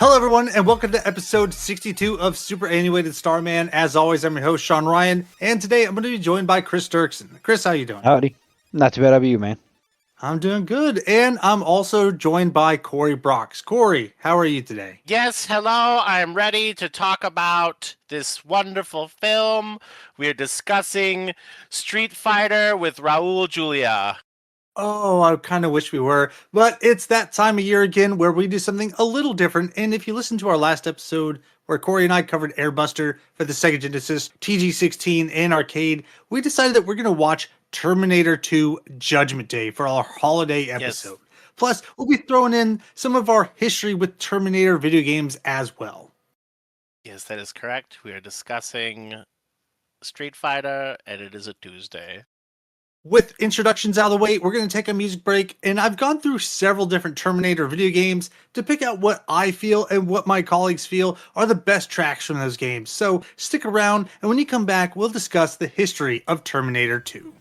Hello, everyone, and welcome to episode 62 of Superannuated Starman. As always, I'm your host, Sean Ryan, and today I'm going to be joined by Chris Duerksen. Chris, how you doing? Howdy. Not too bad. How about you, man? I'm doing good, and I'm also joined by Cory Braucks. Cory, how are you today? Yes, hello. I'm ready to talk about this wonderful film. We're discussing Street Fighter with Raul Julia. Oh, I kind of wish we were, but it's that time of year again where we do something a little different. And if you listen to our last episode where Cory and I covered Airbuster for the Sega Genesis, TG16, and arcade, we decided that we're going to watch Terminator 2 Judgment Day for our holiday episode. Yes. Plus, we'll be throwing in some of our history with Terminator video games as well. Yes, that is correct. We are discussing Street Fighter, and it is a Tuesday. With introductions out of the way, we're going to take a music break, and I've gone through several different Terminator video games to pick out what I feel and what my colleagues feel are the best tracks from those games. So stick around, and when you come back, we'll discuss the history of Terminator 2.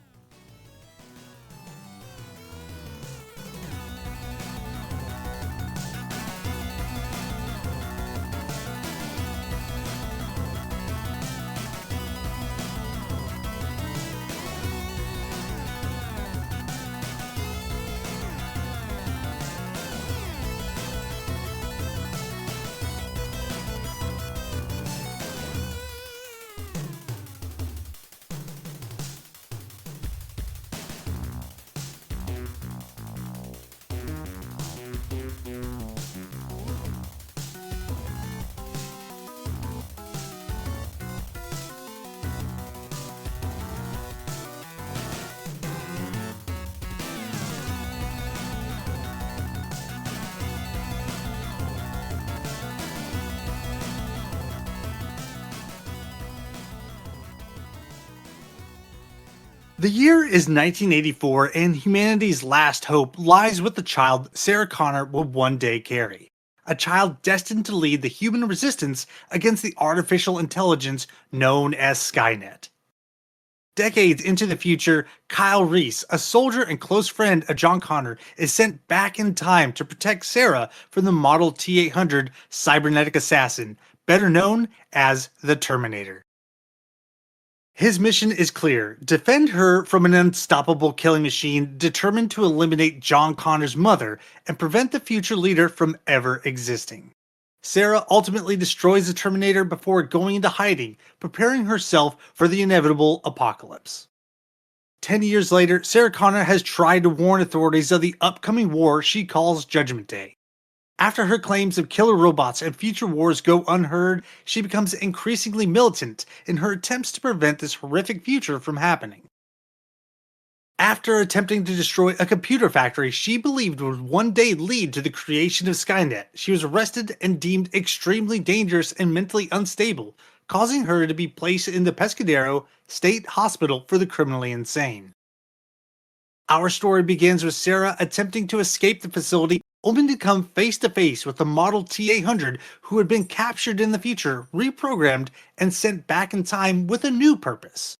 The year is 1984, and humanity's last hope lies with the child Sarah Connor will one day carry. A child destined to lead the human resistance against the artificial intelligence known as Skynet. Decades into the future, Kyle Reese, a soldier and close friend of John Connor, is sent back in time to protect Sarah from the Model T-800 cybernetic assassin, better known as the Terminator. His mission is clear: defend her from an unstoppable killing machine determined to eliminate John Connor's mother and prevent the future leader from ever existing. Sarah ultimately destroys the Terminator before going into hiding, preparing herself for the inevitable apocalypse. 10 years later, Sarah Connor has tried to warn authorities of the upcoming war she calls Judgment Day. After her claims of killer robots and future wars go unheard, she becomes increasingly militant in her attempts to prevent this horrific future from happening. After attempting to destroy a computer factory she believed would one day lead to the creation of Skynet, she was arrested and deemed extremely dangerous and mentally unstable, causing her to be placed in the Pescadero State Hospital for the Criminally Insane. Our story begins with Sarah attempting to escape the facility, only to come face to face with the Model T-800 who had been captured in the future, reprogrammed, and sent back in time with a new purpose: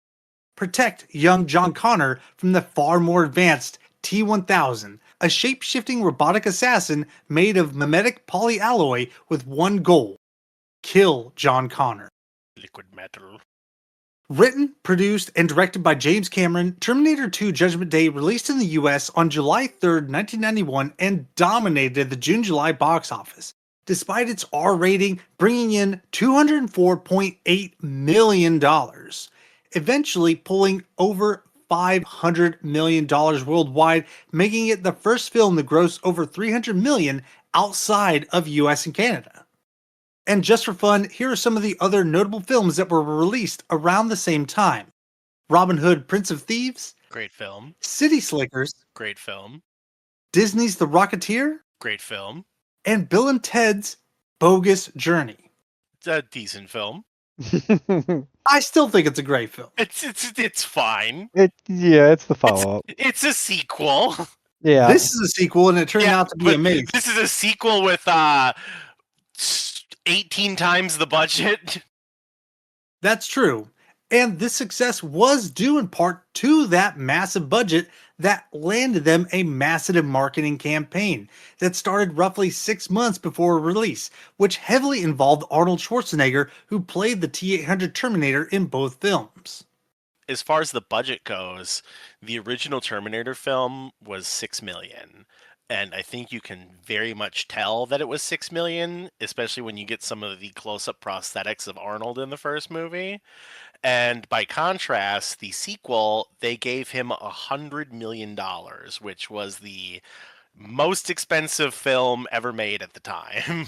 protect young John Connor from the far more advanced T-1000, a shape-shifting robotic assassin made of mimetic polyalloy with one goal: kill John Connor. Liquid metal. Written, produced, and directed by James Cameron, Terminator 2 Judgment Day released in the US on July 3, 1991 and dominated the June-July box office, despite its R rating bringing in $204.8 million, eventually pulling over $500 million worldwide, making it the first film to gross over $300 million outside of US and Canada. And just for fun, here are some of the other notable films that were released around the same time: Robin Hood, Prince of Thieves, Great film. City Slickers, Great film. Disney's The Rocketeer, Great film. and Bill and Ted's Bogus Journey. It's a decent film. I still think it's a great film. It's fine. It's the follow-up. It's a sequel. Yeah. This is a sequel, and it turned out to be but amazing. This is a sequel with 18 times the budget. That's true. And this success was due in part to that massive budget that landed them a massive marketing campaign that started roughly 6 months before release, which heavily involved Arnold Schwarzenegger, who played the T-800 Terminator in both films. As far as the budget goes, the original Terminator film was 6 million. And I think you can very much tell that it was 6 million, especially when you get some of the close-up prosthetics of Arnold in the first movie. And by contrast, the sequel, they gave him $100 million, which was the most expensive film ever made at the time.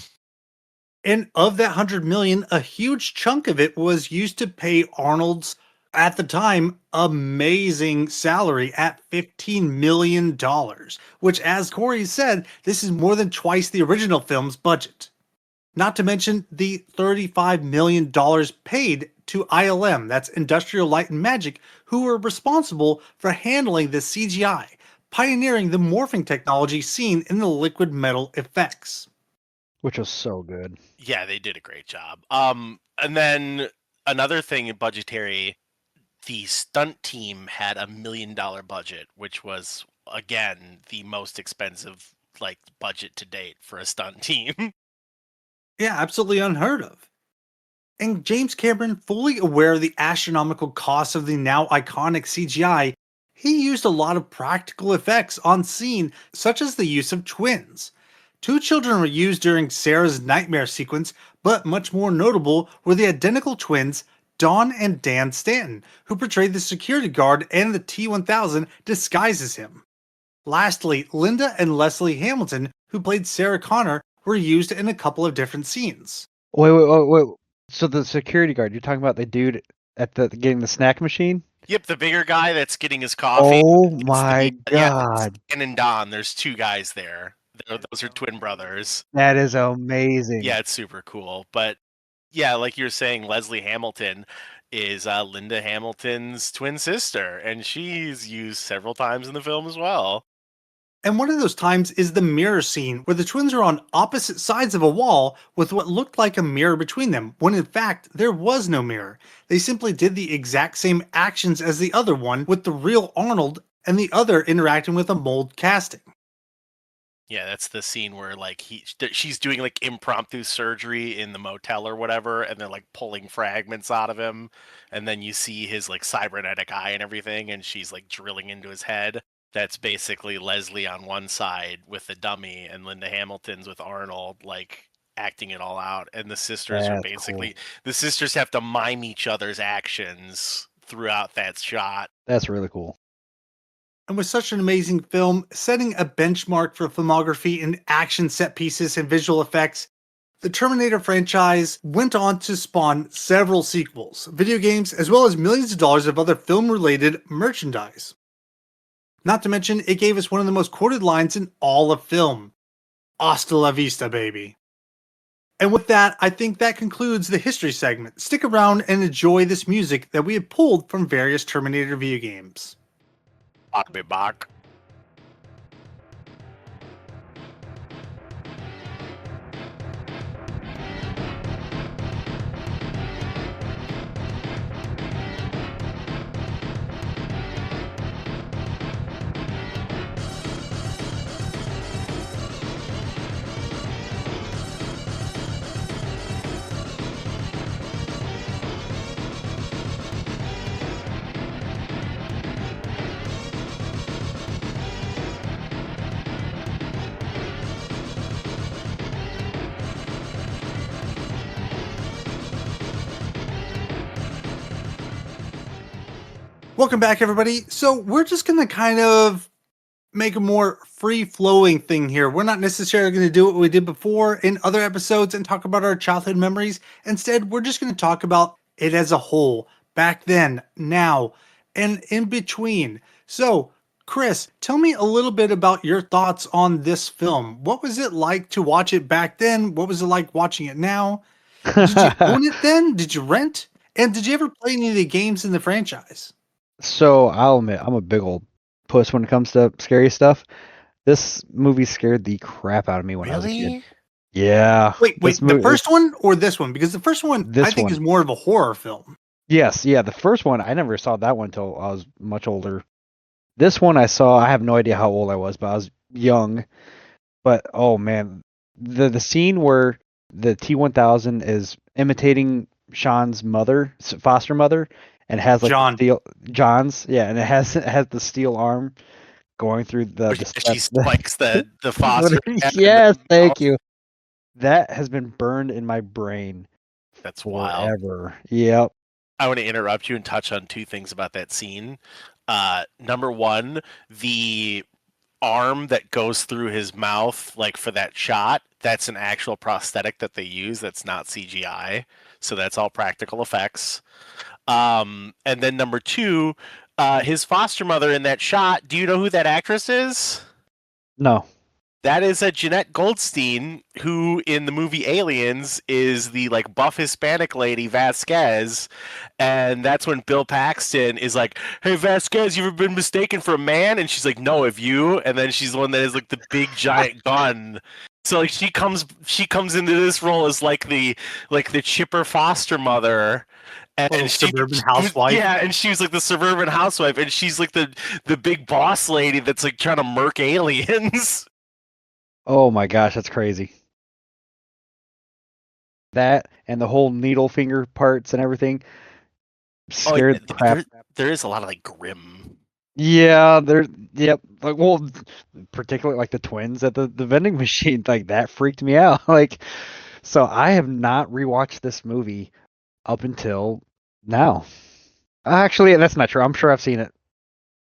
And of that 100 million, a huge chunk of it was used to pay Arnold's, at the time, amazing salary at $15 million, which, as Cory said, this is more than twice the original film's budget. Not to mention the $35 million paid to ILM, that's Industrial Light and Magic, who were responsible for handling the CGI, pioneering the morphing technology seen in the liquid metal effects. Which was so good. Yeah, they did a great job. And then another thing in budgetary, the stunt team had $1 million budget, which was again the most expensive budget to date for a stunt team. Yeah, absolutely unheard of. And James Cameron, fully aware of the astronomical costs of the now iconic CGI, he used a lot of practical effects on scene, such as the use of twins. 2 children were used during Sarah's nightmare sequence, but much more notable were the identical twins, Dawn and Dan Stanton, who portrayed the security guard and the T-1000 disguised as him. Lastly, Linda and Leslie Hamilton, who played Sarah Connor, were used in a couple of different scenes. Wait. So the security guard, you're talking about the dude at the getting the snack machine? Yep, the bigger guy that's getting his coffee. Oh It's my Yeah, god. Dan and Don. There's 2 guys there. Those are twin brothers. That is amazing. Yeah, it's super cool. But yeah, like you're saying, Leslie Hamilton is Linda Hamilton's twin sister, and she's used several times in the film as well. And one of those times is the mirror scene, where the twins are on opposite sides of a wall with what looked like a mirror between them, when in fact there was no mirror. They simply did the exact same actions as the other one, with the real Arnold and the other interacting with a mold casting. Yeah, that's the scene where she's doing impromptu surgery in the motel or whatever, and they're pulling fragments out of him, and then you see his cybernetic eye and everything, and she's drilling into his head. That's basically Leslie on one side with the dummy, and Linda Hamilton's with Arnold, acting it all out. And the sisters are basically cool. The sisters have to mime each other's actions throughout that shot. That's really cool. And with such an amazing film, setting a benchmark for filmography in action set pieces and visual effects, the Terminator franchise went on to spawn several sequels, video games, as well as millions of dollars of other film-related merchandise. Not to mention, it gave us one of the most quoted lines in all of film. Hasta la vista, baby. And with that, I think that concludes the history segment. Stick around and enjoy this music that we have pulled from various Terminator video games. I'll be back. Welcome back, everybody. So we're just going to kind of make a more free-flowing thing here. We're not necessarily going to do what we did before in other episodes and talk about our childhood memories. Instead, we're just going to talk about it as a whole, back then, now, and in between. So, Chris, tell me a little bit about your thoughts on this film. What was it like to watch it back then? What was it like watching it now? Did you own it then? Did you rent? And did you ever play any of the games in the franchise? So I'll admit, I'm a big old puss when it comes to scary stuff. This movie scared the crap out of me when I was a kid. Yeah. Wait, the first one or this one? Because the first one, I think, is more of a horror film. Yes, yeah. The first one, I never saw that one until I was much older. This one I saw, I have no idea how old I was, but I was young. But oh man, the scene where the T-1000 is imitating Sean's mother, foster mother, and has like the John. steel John's, yeah, and it has the steel arm going through the She steps. spikes the foster. Yes, thank you. That has been burned in my brain That's wild. forever. Yep. I want to interrupt you and touch on two things about that scene. Number one, the arm that goes through his mouth, like for that shot, that's an actual prosthetic that they use. That's not CGI. So that's all practical effects. And then number two, his foster mother in that shot. Do you know who that actress is? No. That is a Jeanette Goldstein, who in the movie Aliens is the like buff Hispanic lady Vasquez, and that's when Bill Paxton is like, "Hey Vasquez, you ever been mistaken for a man?" And she's like, "No, have you?" And then she's the one that has like the big giant gun. So like she comes into this role as like the chipper foster mother. Little And suburban housewife. yeah, and she's like the suburban housewife, and she's like the big boss lady that's like trying to murk aliens. Oh my gosh, that's crazy. That and the whole needle finger parts and everything scared the crap. There is a lot of like grim. Yeah, yep. Like, well, particularly like the twins at the vending machine, like that freaked me out. Like, so I have not rewatched this movie up until now. Actually, that's not true. I'm sure I've seen it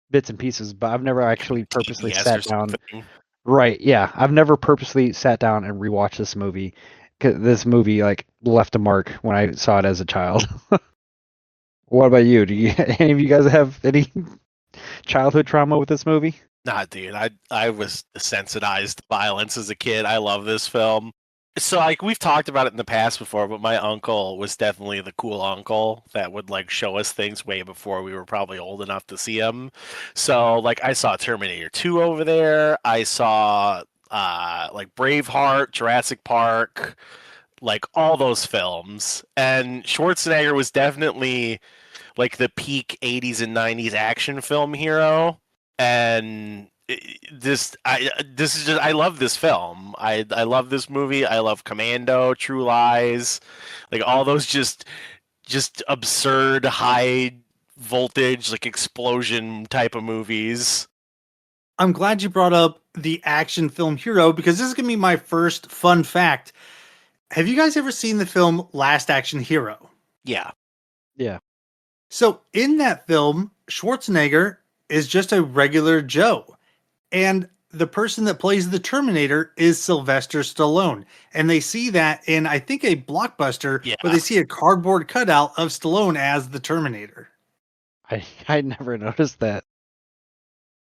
bits and pieces, but I've never actually purposely TBS sat or down. something. Right, yeah. I've never purposely sat down and rewatched this movie. 'Cause this movie like left a mark when I saw it as a child. What about you? Do you any of you guys have any childhood trauma with this movie? Nah, dude, I was desensitized to violence as a kid. I love this film. So like we've talked about it in the past before, but my uncle was definitely the cool uncle that would like show us things way before we were probably old enough to see them. So like I saw Terminator 2 over there. I saw like Braveheart, Jurassic Park, like all those films. And Schwarzenegger was definitely like the peak 80s and 90s action film hero. And this is just I love this film. I love this movie. I love Commando, True Lies, like all those just absurd high voltage like explosion type of movies. I'm glad you brought up the action film hero because this is going to be my first fun fact. Have you guys ever seen the film Last Action Hero? Yeah. Yeah. So in that film, Schwarzenegger is just a regular Joe. And the person that plays the Terminator is Sylvester Stallone. And they see that in, I think, a Blockbuster Yeah. where they see a cardboard cutout of Stallone as the Terminator. I never noticed that.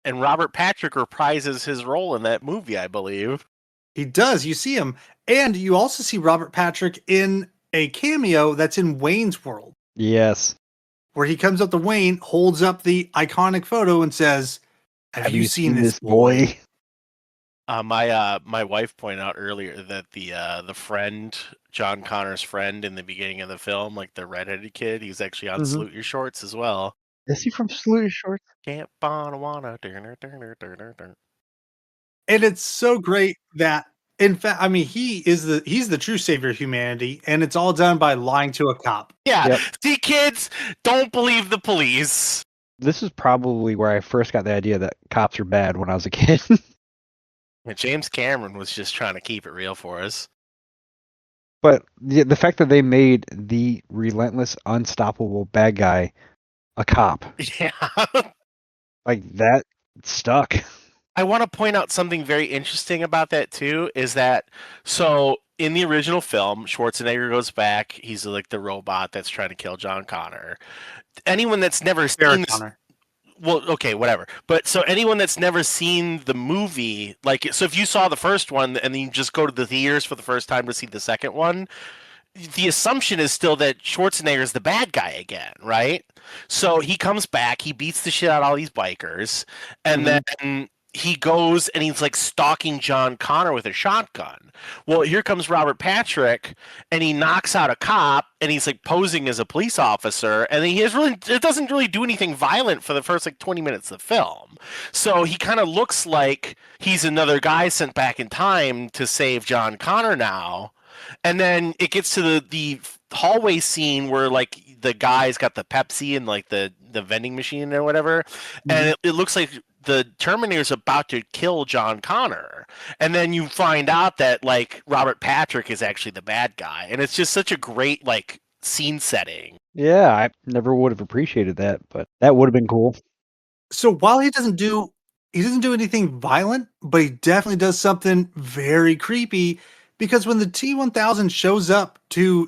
And Robert Patrick reprises his role in that movie, I believe. He does. You see him. And you also see Robert Patrick in a cameo that's in Wayne's World, Yes. where he comes up to Wayne, holds up the iconic photo and says, Have you seen this boy? My wife pointed out earlier that the friend, John Connor's friend in the beginning of the film, like the redheaded kid, he's actually on Salute Your Shorts as well. Is he from Salute Your Shorts? Can't wanna. And it's so great that, in fact, I mean, he's the true savior of humanity, and it's all done by lying to a cop. Yeah. Yep. See, kids, don't believe the police. This is probably where I first got the idea that cops are bad when I was a kid. And James Cameron was just trying to keep it real for us. But the fact that they made the relentless, unstoppable bad guy a cop, Yeah. like that stuck. I want to point out something very interesting about that too, is that so in the original film, Schwarzenegger goes back. He's like the robot that's trying to kill John Connor. Anyone that's never seen this, well, okay, whatever. But so anyone that's never seen the movie, like, so if you saw the first one and then you just go to the theaters for the first time to see the second one, the assumption is still that Schwarzenegger is the bad guy again, right? So he comes back, he beats the shit out of all these bikers, and then he goes and he's like stalking John Connor with a shotgun. Well, here comes Robert Patrick, and he knocks out a cop, and he's like posing as a police officer, and it doesn't really do anything violent for the first like 20 minutes of the film. So he kind of looks like he's another guy sent back in time to save John Connor now. And then it gets to the hallway scene where like the guy's got the Pepsi and like the vending machine or whatever, and it looks like the Terminator's about to kill John Connor, and then you find out that like Robert Patrick is actually the bad guy, and it's just such a great like scene setting. Yeah, I never would have appreciated that, but that would have been cool. So while he doesn't do anything violent, but he definitely does something very creepy, because when the T-1000 shows up to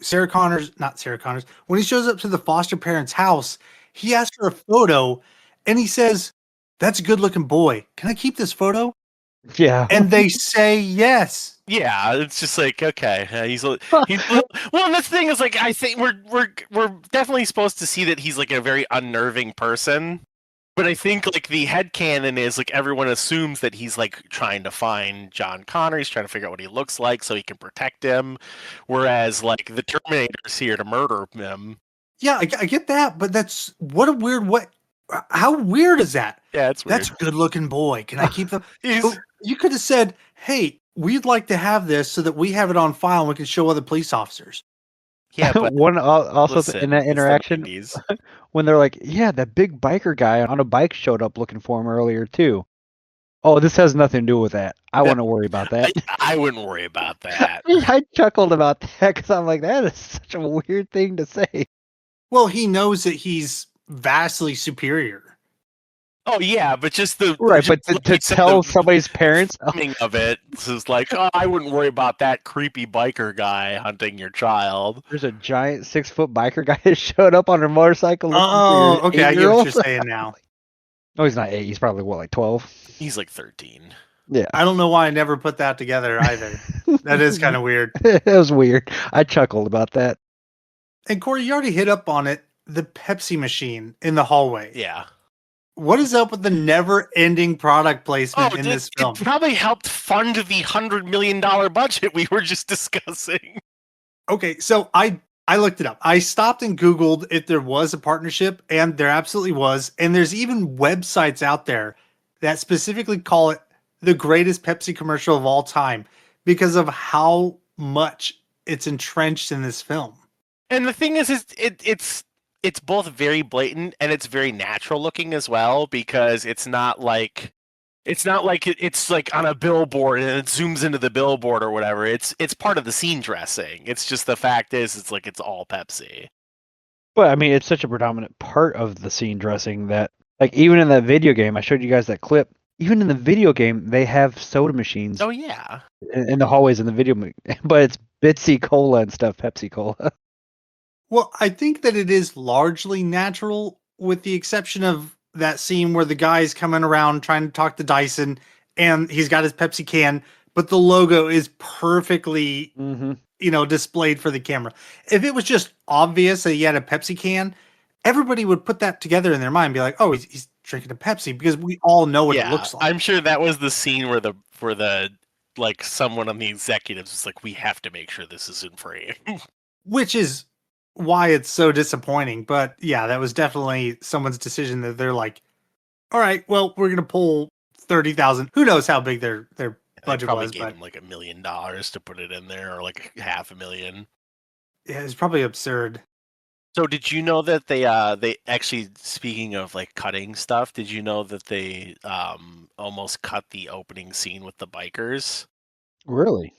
when he shows up to the foster parents' house, he asks for a photo, and he says, "That's a good-looking boy. Can I keep this photo?" Yeah. And they say yes. Yeah, it's just like okay, he's well. And the thing is, like, I think we're definitely supposed to see that he's like a very unnerving person. But I think like the headcanon is like everyone assumes that he's like trying to find John Connor, he's trying to figure out what he looks like so he can protect him. Whereas like the Terminator's here to murder him. Yeah, I get that, but that's what a weird way. How weird is that? Yeah, it's weird. That's a good looking boy. Can I keep them? He's- You could have said, "Hey, we'd like to have this so that we have it on file and we can show other police officers." yeah, but One also listen, in that it's the interaction 90s. when they're like, "Yeah, that big biker guy on a bike showed up looking for him earlier too." Oh, this has nothing to do with that. I wouldn't worry about that. I wouldn't worry about that. I chuckled about that because I'm like, that is such a weird thing to say. Well, he knows that he's vastly superior. Oh yeah, but just the Right, but like to you said, tell the somebody's parents, framing of it is like, oh, I wouldn't worry about that creepy biker guy hunting your child. there's a giant 6-foot biker guy that showed up on a motorcycle. looking for Oh, your okay, I get what 8-year-old. you're saying now. No, he's not 8. He's probably what, like 12. He's like 13. Yeah, I don't know why I never put that together either. That is kind of weird. it was weird. I chuckled about that. And Cory, you already hit up on it. The Pepsi machine in the hallway. Yeah. What is up with the never-ending product placement in this it film? probably helped fund the $100 million budget we were just discussing. Okay, so I looked it up. I stopped and Googled if there was a partnership, and there absolutely was. And there's even websites out there that specifically call it the greatest Pepsi commercial of all time because of how much it's entrenched in this film. And the thing is it's both very blatant and it's very natural looking as well, because it's not like it's like on a billboard and it zooms into the billboard or whatever. It's part of the scene dressing. It's just the fact is it's like it's all Pepsi. But I mean, it's such a predominant part of the scene dressing that, like, even in that video game, I showed you guys that clip. Even in the video game, they have soda machines Oh yeah. in the hallways in the video, but it's Bitsy Cola and stuff, Pepsi Cola. Well, I think that it is largely natural, with the exception of that scene where the guy's coming around trying to talk to Dyson and he's got his Pepsi can, but the logo is perfectly, displayed for the camera. If it was just obvious that he had a Pepsi can, everybody would put that together in their mind and be like, oh, he's drinking a Pepsi, because we all know what it looks like. I'm sure that was the scene where the like someone on the executives was like, we have to make sure this is in frame. Which is why it's so disappointing. But yeah, that was definitely someone's decision that they're like, all right, well, we're gonna pull 30,000. Who knows how big their budget probably was, gave but him like $1 million to put it in there, or like $500,000. yeah, it's probably absurd. So did you know that they actually, speaking of like cutting stuff, did you know that they almost cut the opening scene with the bikers? Really?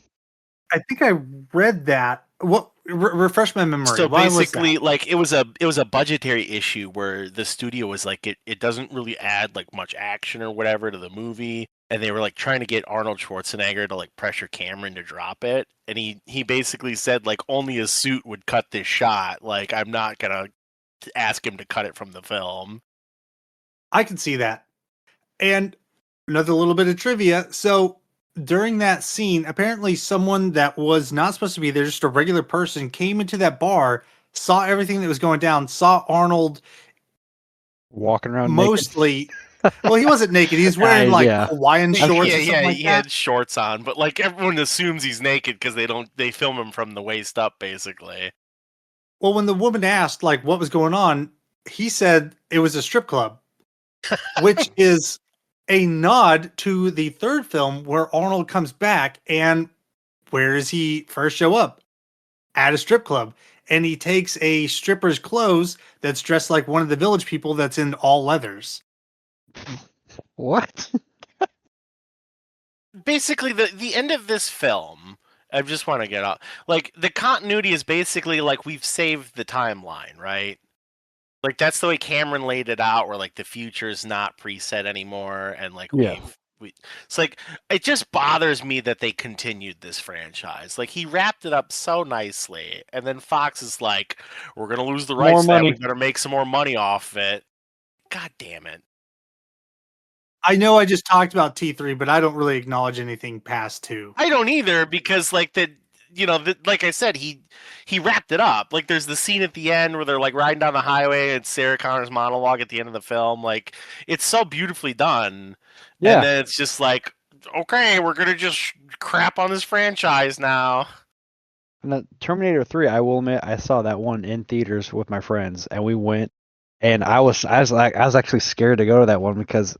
I think I read that. What refresh my memory? So Why was basically, that? like it was a budgetary issue where the studio was like it doesn't really add like much action or whatever to the movie, and they were like trying to get Arnold Schwarzenegger to like pressure Cameron to drop it, and he basically said like only a suit would cut this shot. Like I'm not gonna ask him to cut it from the film. I can see that. And another little bit of trivia. So during that scene, apparently someone that was not supposed to be there, just a regular person, came into that bar, saw everything that was going down, saw Arnold Walking around mostly Well, he wasn't naked. He's wearing like yeah. Hawaiian shorts yeah, or something like he that. had shorts on, but like everyone assumes he's naked because they film him from the waist up, basically. Well, when the woman asked like what was going on, he said it was a strip club, which is a nod to the third film where Arnold comes back and where does he first show up? At a strip club. And he takes a stripper's clothes that's dressed like one of the village people that's in all leathers. What? Basically, the end of this film, I just want to get out. Like the continuity is basically like we've saved the timeline, right? Like that's the way Cameron laid it out, where like the future is not preset anymore, and like Yeah. it's like it just bothers me that they continued this franchise. Like he wrapped it up so nicely, and then Fox is like, "We're gonna lose the More rights to that. We money. better make some more money off of it." God damn it! I know I just talked about T3, but I don't really acknowledge anything past 2. I don't either because like like I said, he wrapped it up. Like there's the scene at the end where they're like riding down the highway and Sarah Connor's monologue at the end of the film. Like it's so beautifully done. And Yeah. then it's just like, okay, we're gonna just crap on this franchise now. And the Terminator 3, I will admit, I saw that one in theaters with my friends, and we went, and I was actually scared to go to that one because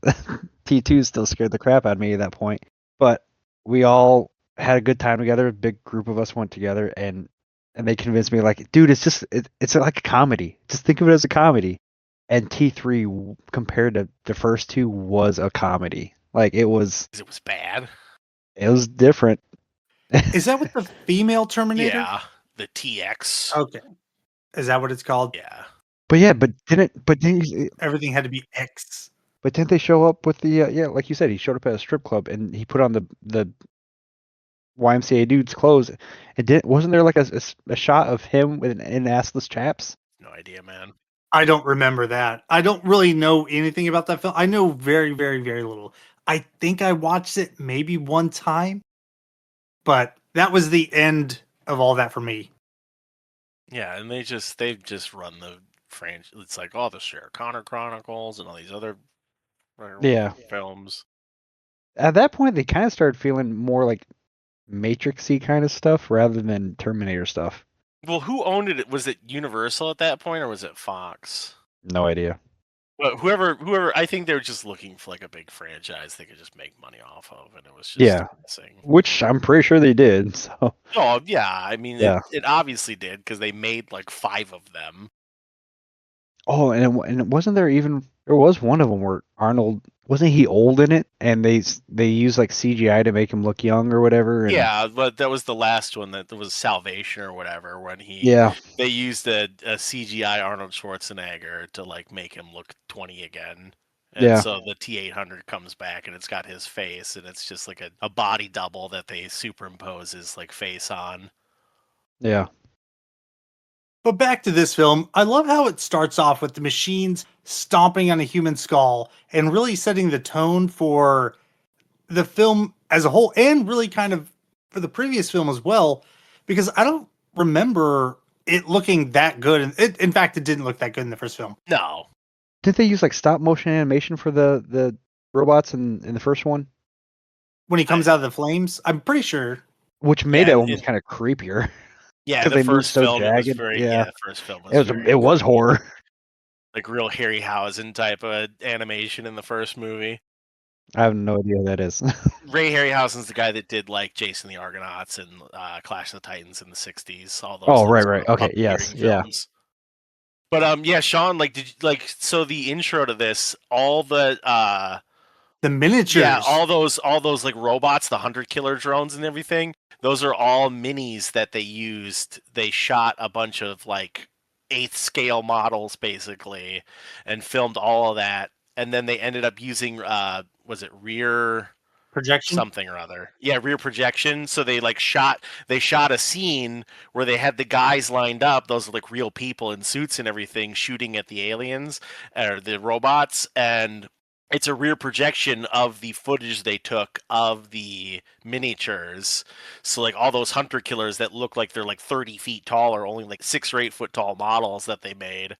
T2 still scared the crap out of me at that point. But we all had a good time together. A big group of us went together, and they convinced me like, dude, it's like a comedy. Just think of it as a comedy. And T3 compared to the first two was a comedy. Like it was bad. It was different. Is that with the female Terminator? Yeah, the TX. Okay. Is that what it's called? Yeah. But didn't everything had to be X? But didn't they show up with the yeah, like you said, he showed up at a strip club and he put on the YMCA dude's clothes. Wasn't there like a shot of him with an assless chaps? No idea, man. I don't remember that. I don't really know anything about that film. I know very, very, very little. I think I watched it maybe one time, but that was the end of all that for me. Yeah, and they've just run the franchise. It's like all the Sarah Connor Chronicles and all these other films. At that point, they kind of started feeling more like Matrixy kind of stuff rather than Terminator stuff. Well, who owned it? Was it Universal at that point, or was it Fox? No idea. But whoever, I think they were just looking for like a big franchise they could just make money off of, and it was just missing. Which I'm pretty sure they did. So. Oh yeah, I mean, it obviously did because they made like 5 of them. Oh, and wasn't there was one of them where Arnold wasn't he old in it, and they used like CGI to make him look young or whatever. Yeah, but that was the last one that was Salvation or whatever when they used a CGI Arnold Schwarzenegger to like make him look 20 again. And so the T-800 comes back and it's got his face and it's just like a body double that they superimpose his like face on. Yeah. But back to this film, I love how it starts off with the machines stomping on a human skull and really setting the tone for the film as a whole and really kind of for the previous film as well, because I don't remember it looking that good. In fact, it didn't look that good in the first film. No. Didn't they use like stop motion animation for the robots in the first one? When he comes out of the flames, I'm pretty sure. Which made that one kind of creepier. Yeah, the first film was very yeah. The first film was it was horror. Like real Harryhausen type of animation in the first movie. I have no idea who that is. Ray Harryhausen's the guy that did like Jason the Argonauts and Clash of the Titans in the 60s. All those. Oh, right. Okay, yes, films. But yeah, Sean, like, so the intro to this, all the miniatures, yeah, all those like robots, the hunter killer drones and everything. Those are all minis that they used. They shot a bunch of like 8th scale models basically, and filmed all of that. And then they ended up using was it rear projection something or other? Yeah, rear projection. So they shot a scene where they had the guys lined up, those are like real people in suits and everything, shooting at the aliens or the robots, and it's a rear projection of the footage they took of the miniatures. So like all those hunter killers that look like they're like 30 feet tall are only like 6 or 8 foot tall models that they made.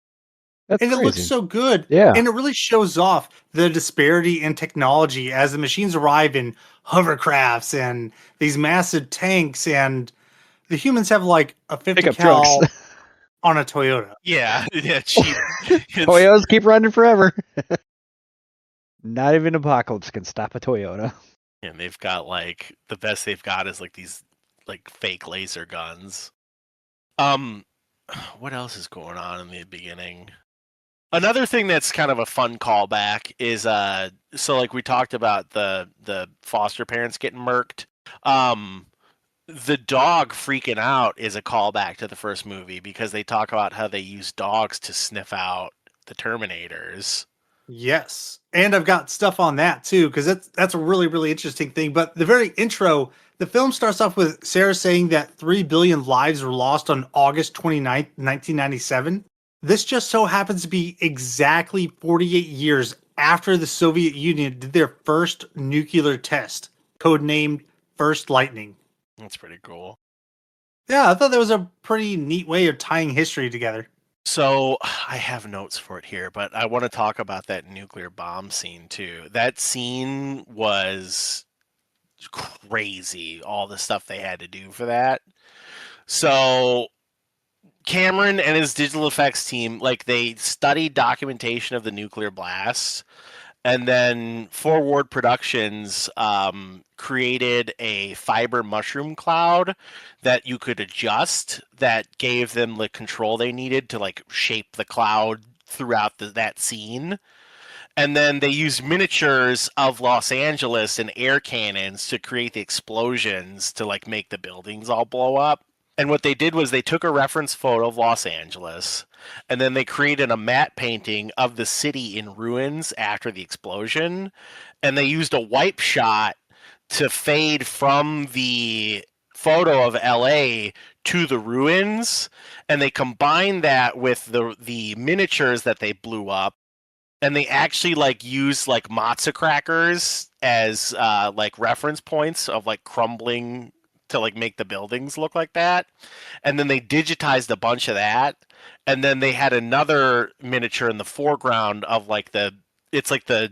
That's And it looks crazy. so good. Yeah. And it really shows off the disparity in technology as the machines arrive in hovercrafts and these massive tanks, and the humans have like a 50 Pickup trucks. cal on a Toyota. Yeah, yeah, cheap. Toyotas keep running forever. Not even Apocalypse can stop a Toyota. And they've got like the best they've got is like these like fake laser guns. What else is going on in the beginning? Another thing that's kind of a fun callback is so like we talked about the foster parents getting murked. The dog freaking out is a callback to the first movie because they talk about how they use dogs to sniff out the Terminators. Yes. And I've got stuff on that too, because that's a really, really interesting thing. But the very intro, the film starts off with Sarah saying that 3 billion lives were lost on August 29th, 1997. This just so happens to be exactly 48 years after the Soviet Union did their first nuclear test, codenamed First Lightning. That's pretty cool. Yeah, I thought that was a pretty neat way of tying history together. So I have notes for it here, but I want to talk about that nuclear bomb scene too. That scene was crazy, all the stuff they had to do for that. So Cameron and his digital effects team, like they studied documentation of the nuclear blasts, and then Forward Productions created a fiber mushroom cloud that you could adjust that gave them the control they needed to like shape the cloud throughout that scene. And then they used miniatures of Los Angeles and air cannons to create the explosions to like make the buildings all blow up. And what they did was they took a reference photo of Los Angeles and then they created a matte painting of the city in ruins after the explosion. And they used a wipe shot to fade from the photo of LA to the ruins. And they combined that with the miniatures that they blew up. And they actually like use like matzo crackers as like reference points of like crumbling to like make the buildings look like that. And then they digitized a bunch of that. And then they had another miniature in the foreground of like it's like the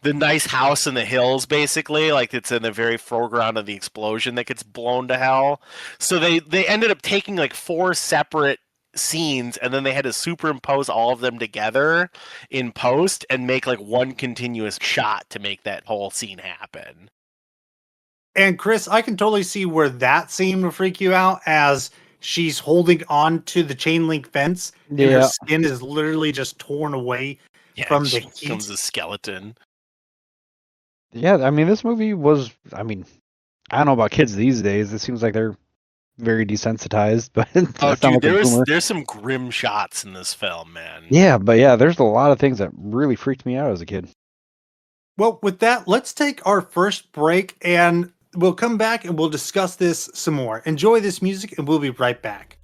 nice house in the hills basically, like it's in the very foreground of the explosion that gets blown to hell. So they ended up taking like four separate scenes and then they had to superimpose all of them together in post and make like one continuous shot to make that whole scene happen. And Chris, I can totally see where that scene would freak you out as she's holding on to the chain link fence and her Yeah. skin is literally just torn away from the She heat. becomes a skeleton. Yeah, I mean, this movie was, I don't know about kids these days. It seems like they're very desensitized, but Oh, that's not dude, like a boomer. there's some grim shots in this film, man. Yeah, but yeah, there's a lot of things that really freaked me out as a kid. Well, with that, let's take our first break and we'll come back and we'll discuss this some more. Enjoy this music and we'll be right back.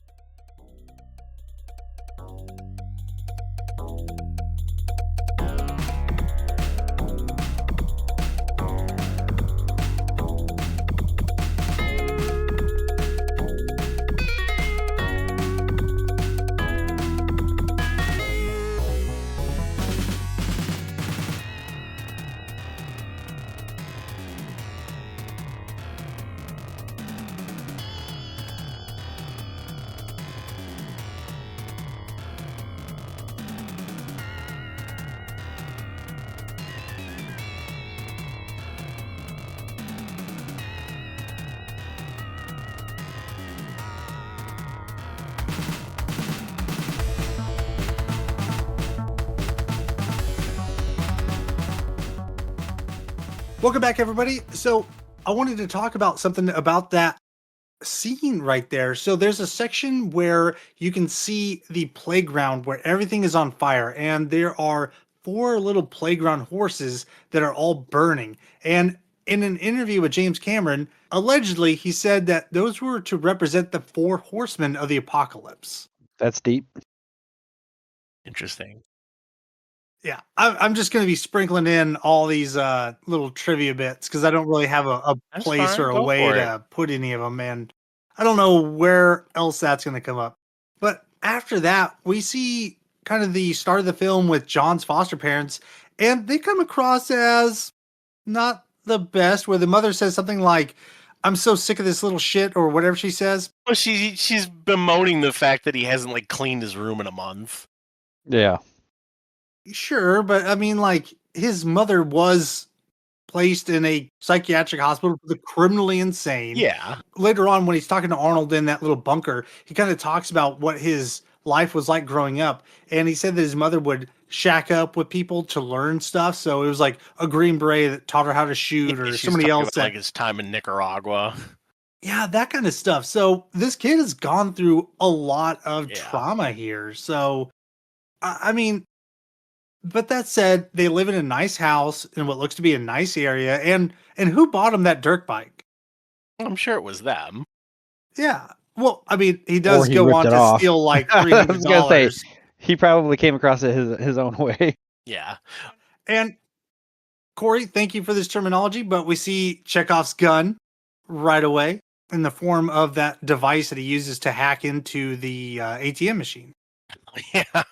Welcome back, everybody. So I wanted to talk about something about that scene right there. So there's a section where you can see the playground where everything is on fire, and there are four little playground horses that are all burning. And in an interview with James Cameron, allegedly he said that those were to represent the four horsemen of the apocalypse. That's deep. Interesting. Yeah, I'm just going to be sprinkling in all these little trivia bits because I don't really have a That's place fine, or a go way for it. to put any of them, and I don't know where else that's going to come up. But after that, we see kind of the start of the film with John's foster parents, and they come across as not the best, where the mother says something like, "I'm so sick of this little shit," or whatever she says. Well, she's bemoaning the fact that he hasn't like cleaned his room in a month. Yeah. Sure, but I mean, like, his mother was placed in a psychiatric hospital for the criminally insane. Yeah. Later on, when he's talking to Arnold in that little bunker, he kind of talks about what his life was like growing up. And he said that his mother would shack up with people to learn stuff. So it was like a Green Beret that taught her how to shoot, or She's somebody talking else about, that, like his time in Nicaragua. yeah, that kind of stuff. So this kid has gone through a lot of Yeah. trauma here. So, I mean, but that said, they live in a nice house in what looks to be a nice area. And who bought him that dirt bike? I'm sure it was them. Yeah. Well, I mean, he Or does he go ripped on it to off. steal like I $300. was gonna say he probably came across it his own way. Yeah. And Corey, thank you for this terminology, but we see Chekhov's gun right away in the form of that device that he uses to hack into the ATM machine. Yeah.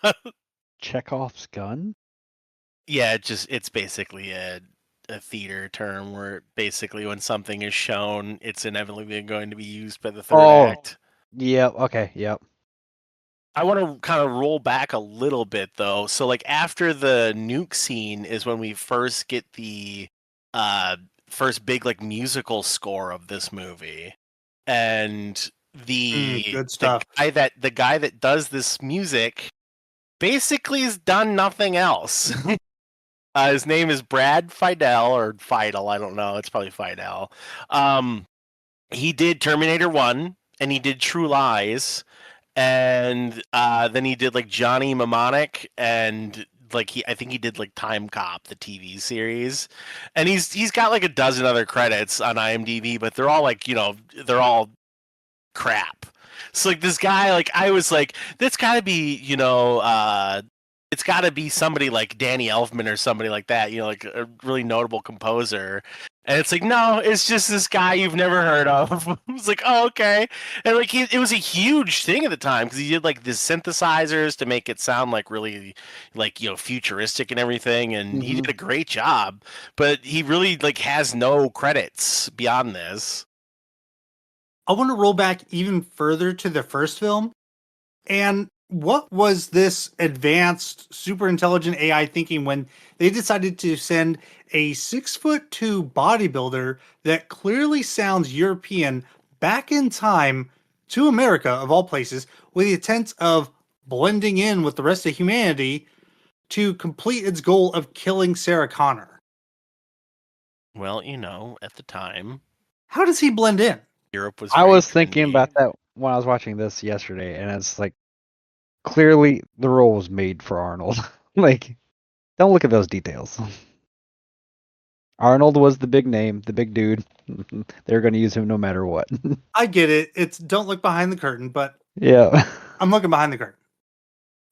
Chekhov's gun? Yeah, it's basically a theater term where basically when something is shown, it's inevitably going to be used by the third act. Yep. Okay. Yep. I want to kind of roll back a little bit though. So like after the nuke scene is when we first get the uh first big like musical score of this movie. And Good stuff. the guy that does this music basically has done nothing else. His name is Brad Fidel or Fidel, I don't know. It's probably Fidel. He did Terminator 1 and he did True Lies, and then he did like Johnny Mnemonic, and like I think he did like Time Cop, the TV series, and he's got like a dozen other credits on IMDb, but they're all like they're all crap. So like this guy, like I was like, that's got to be it's got to be somebody like Danny Elfman or somebody like that, like a really notable composer. And it's like, no, it's just this guy you've never heard of. It's like, oh, okay. And like, it was a huge thing at the time because he did like the synthesizers to make it sound like really like, futuristic and everything. And he did a great job, but he really like has no credits beyond this. I want to roll back even further to the first film. And what was this advanced, super intelligent AI thinking when they decided to send a 6'2" bodybuilder that clearly sounds European back in time to America, of all places, with the intent of blending in with the rest of humanity to complete its goal of killing Sarah Connor? Well, at the time, How does he blend in? Europe was. I very was thinking trendy. about that when I was watching this yesterday, and it's like clearly the role was made for Arnold. Like, don't look at those details. Arnold was the big name, the big dude. They're going to use him no matter what. I get it. It's don't look behind the curtain, but Yeah. I'm looking behind the curtain.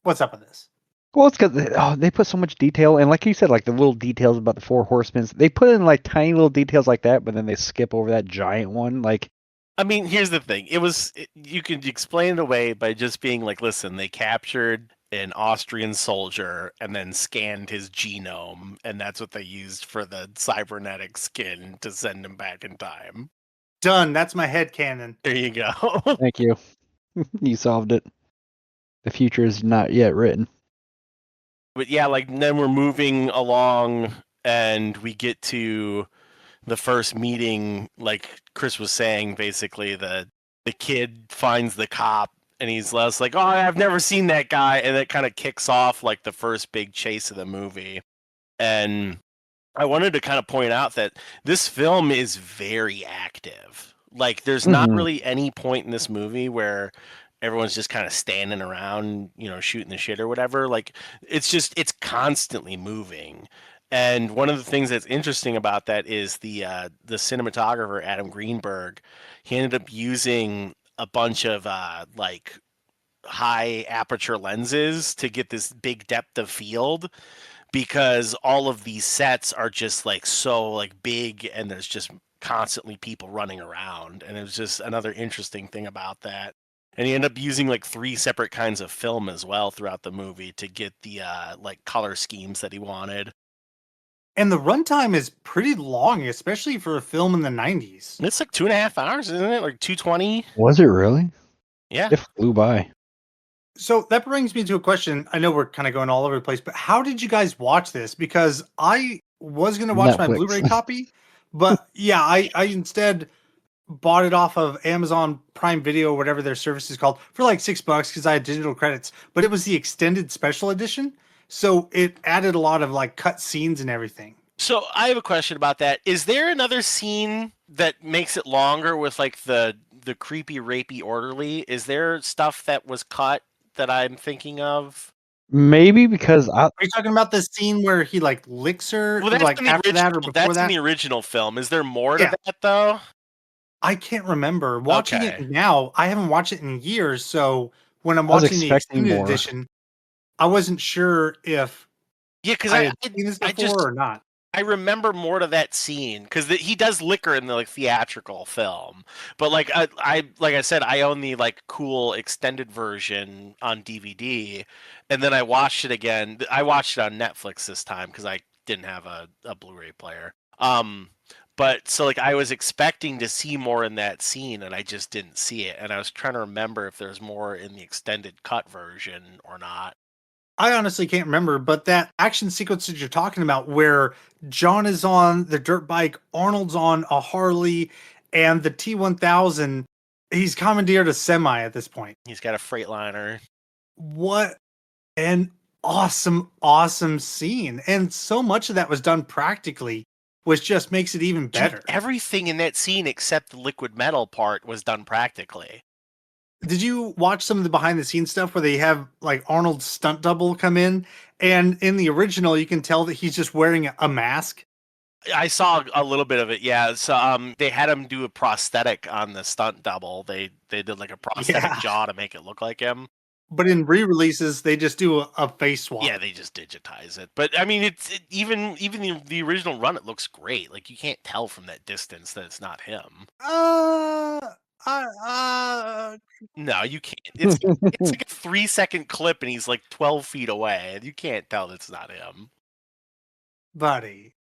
What's up with this? Well, it's because they put so much detail, and like you said, like the little details about the Four Horsemen, they put in like tiny little details like that, but then they skip over that giant one. Like, I mean, here's the thing. You could explain it away by just being like, listen, they captured an Austrian soldier and then scanned his genome, and that's what they used for the cybernetic skin to send him back in time. Done. That's my head canon. There you go. thank you. You solved it. The future is not yet written. But yeah, like then we're moving along and we get to the first meeting, like Chris was saying, basically the kid finds the cop and he's less like, oh, I've never seen that guy, and it kind of kicks off like the first big chase of the movie. And I wanted to kind of point out that this film is very active. Like there's not really any point in this movie where everyone's just kind of standing around, shooting the shit or whatever. Like it's constantly moving. And one of the things that's interesting about that is the cinematographer Adam Greenberg. He ended up using a bunch of like high aperture lenses to get this big depth of field, because all of these sets are just like so like big and there's just constantly people running around, and it was just another interesting thing about that. And he ended up using like 3 separate kinds of film as well throughout the movie to get the like color schemes that he wanted. And the runtime is pretty long, especially for a film in the 90s. It's like 2.5 hours, isn't it? Like 220? Was it really? Yeah. It flew by. So that brings me to a question. I know we're kind of going all over the place, but how did you guys watch this? Because I was going to watch my Netflix. Blu-ray copy, but yeah, I instead bought it off of Amazon Prime Video, whatever their service is called, for like $6 because I had digital credits. But it was the extended special edition, so it added a lot of like cut scenes and everything. So I have a question about that. Is there another scene that makes it longer with like the creepy rapey orderly? Is there stuff that was cut that I'm thinking of? Maybe because Are you talking about the scene where he like licks her, Well, that's like in the after that or original. before That's that? in the original film. Is there more to Yeah. that though? I can't remember. Watching Okay. it now, I haven't watched it in years, so when I'm I was watching the expecting extended more. edition, I wasn't sure if Yeah, because I had seen this I before just or not. I remember more to that scene because he does liquor in the like theatrical film, but like like I said, I own the like cool extended version on DVD, and then I watched it again. I watched it on Netflix this time because I didn't have a Blu-ray player. But so like I was expecting to see more in that scene, and I just didn't see it, and I was trying to remember if there's more in the extended cut version or not. I honestly can't remember, but that action sequence that you're talking about where John is on the dirt bike, Arnold's on a Harley, and the T1000, he's commandeered a semi at this point. He's got a Freightliner. What an awesome, awesome scene. And so much of that was done practically, which just makes it even better. Dude, everything in that scene except the liquid metal part was done practically. Did you watch some of the behind the scenes stuff where they have like Arnold's stunt double come in? And in the original, you can tell that he's just wearing a mask. I saw a little bit of it, yeah. So they had him do a prosthetic on the stunt double. They did like a prosthetic Yeah. jaw to make it look like him. But in re-releases, they just do a face swap. Yeah, they just digitize it. But I mean, even the original run, it looks great. Like you can't tell from that distance that it's not him. Uh, uh, No, you can't. It's like a 3-second clip, and he's like 12 feet away. You can't tell that's not him. buddy.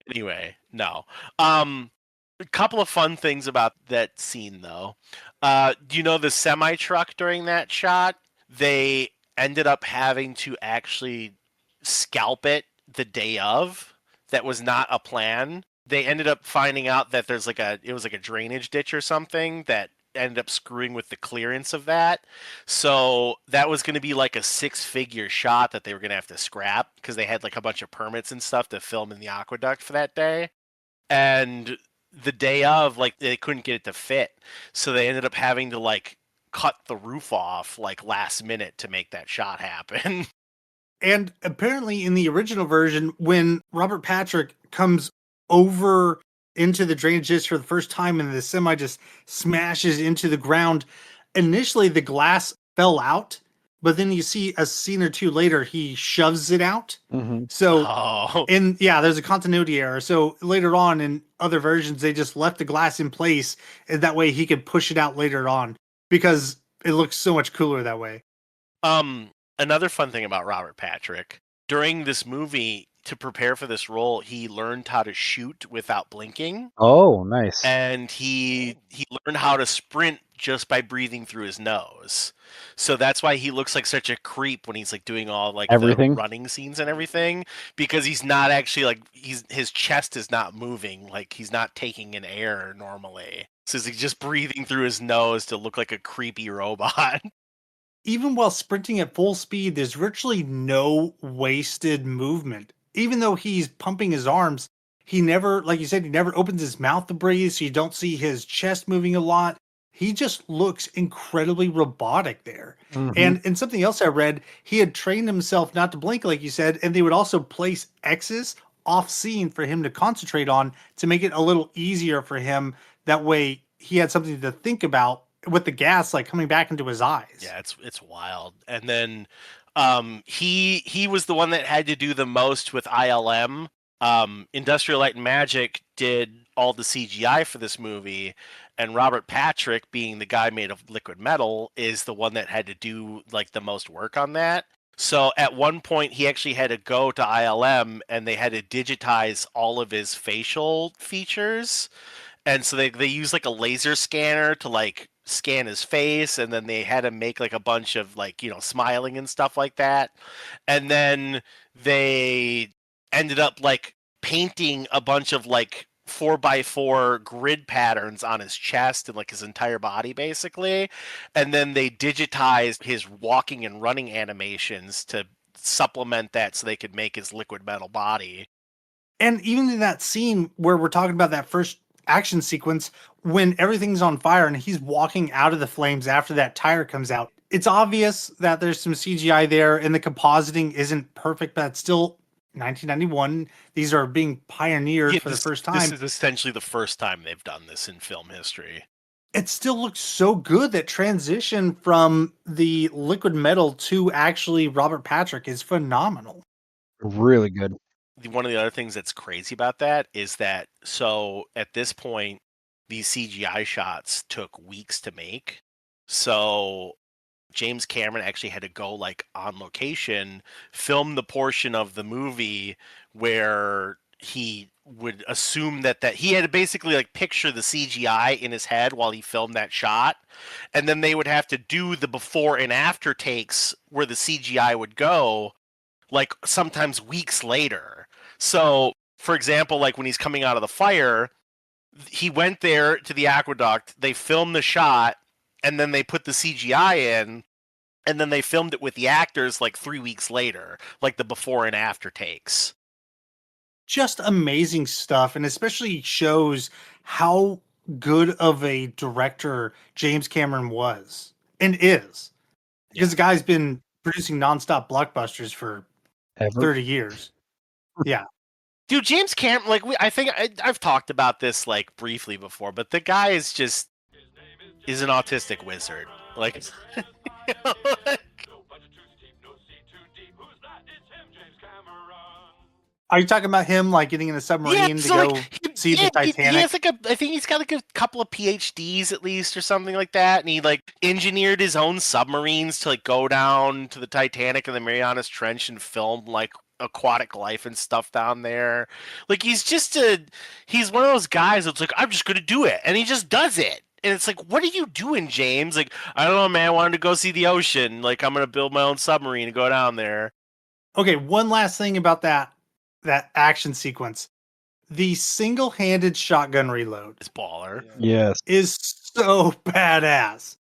Anyway, no. A couple of fun things about that scene, though. Do you know the semi truck during that shot? They ended up having to actually scalp it the day of. That was not a plan. They ended up finding out that it was like a drainage ditch or something that ended up screwing with the clearance of that. So that was going to be like a 6-figure shot that they were going to have to scrap because they had like a bunch of permits and stuff to film in the aqueduct for that day. And the day of, like, they couldn't get it to fit. So they ended up having to like cut the roof off like last minute to make that shot happen. And apparently, in the original version, when Robert Patrick comes over into the drainage ditch for the first time and the semi just smashes into the ground, initially the glass fell out, but then you see a scene or two later, he shoves it out. Mm-hmm. So, Oh. there's a continuity error. So later on in other versions, they just left the glass in place, and that way he could push it out later on because it looks so much cooler that way. Another fun thing about Robert Patrick, during this movie, to prepare for this role, he learned how to shoot without blinking. Oh, nice. And he learned how to sprint just by breathing through his nose. So that's why he looks like such a creep when he's like doing all like Everything. the running scenes and everything, because he's not actually like his chest is not moving, like he's not taking in air normally. So he's just breathing through his nose to look like a creepy robot. Even while sprinting at full speed, there's virtually no wasted movement. Even though he's pumping his arms, he never, like you said, he never opens his mouth to breathe, so you don't see his chest moving a lot. He just looks incredibly robotic there. Mhm. And in something else I read, he had trained himself not to blink, like you said, and they would also place X's off scene for him to concentrate on to make it a little easier for him. That way he had something to think about with the gas like coming back into his eyes. Yeah, it's wild. And then he was the one that had to do the most with ILM. Industrial Light and Magic did all the CGI for this movie, and Robert Patrick, being the guy made of liquid metal, is the one that had to do like the most work on that. So at one point he actually had to go to ILM and they had to digitize all of his facial features. And so they use like a laser scanner to like scan his face, and then they had to make like a bunch of like, smiling and stuff like that. And then they ended up like painting a bunch of like 4x4 grid patterns on his chest and like his entire body basically. And then they digitized his walking and running animations to supplement that so they could make his liquid metal body. And even in that scene where we're talking about that first action sequence, when everything's on fire and he's walking out of the flames after that tire comes out, it's obvious that there's some CGI there and the compositing isn't perfect, but it's still 1991. These are being pioneered for the first time. This is essentially the first time they've done this in film history. It still looks so good. That transition from the liquid metal to actually Robert Patrick is phenomenal. Really good. One of the other things that's crazy about that is that, so at this point, these CGI shots took weeks to make. So James Cameron actually had to go like on location, film the portion of the movie where he would assume that he had to basically like picture the CGI in his head while he filmed that shot. And then they would have to do the before and after takes where the CGI would go like sometimes weeks later. So, for example, like when he's coming out of the fire, he went there to the aqueduct, they filmed the shot, and then they put the CGI in, and then they filmed it with the actors like 3 weeks later, like the before and after takes. Just amazing stuff, and especially shows how good of a director James Cameron was and is. Because the guy's been producing nonstop blockbusters for Ever. 30 years. Yeah. Dude, James Cameron, like I think I've talked about this like briefly before, but the guy is just is an autistic wizard. Like, Are you talking about him like getting in a submarine to go see the Titanic? He has like I think he's got like a couple of PhDs at least or something like that, and he like engineered his own submarines to like go down to the Titanic and the Marianas Trench and film like aquatic life and stuff down there. Like he's one of those guys that's like, I'm just gonna do it, and he just does it. And it's like, what are you doing, James? Like, I don't know, man. I wanted to go see the ocean. Like, I'm gonna build my own submarine and go down there. Okay, one last thing about that action sequence. The single-handed shotgun reload It's baller. Yes. is so badass.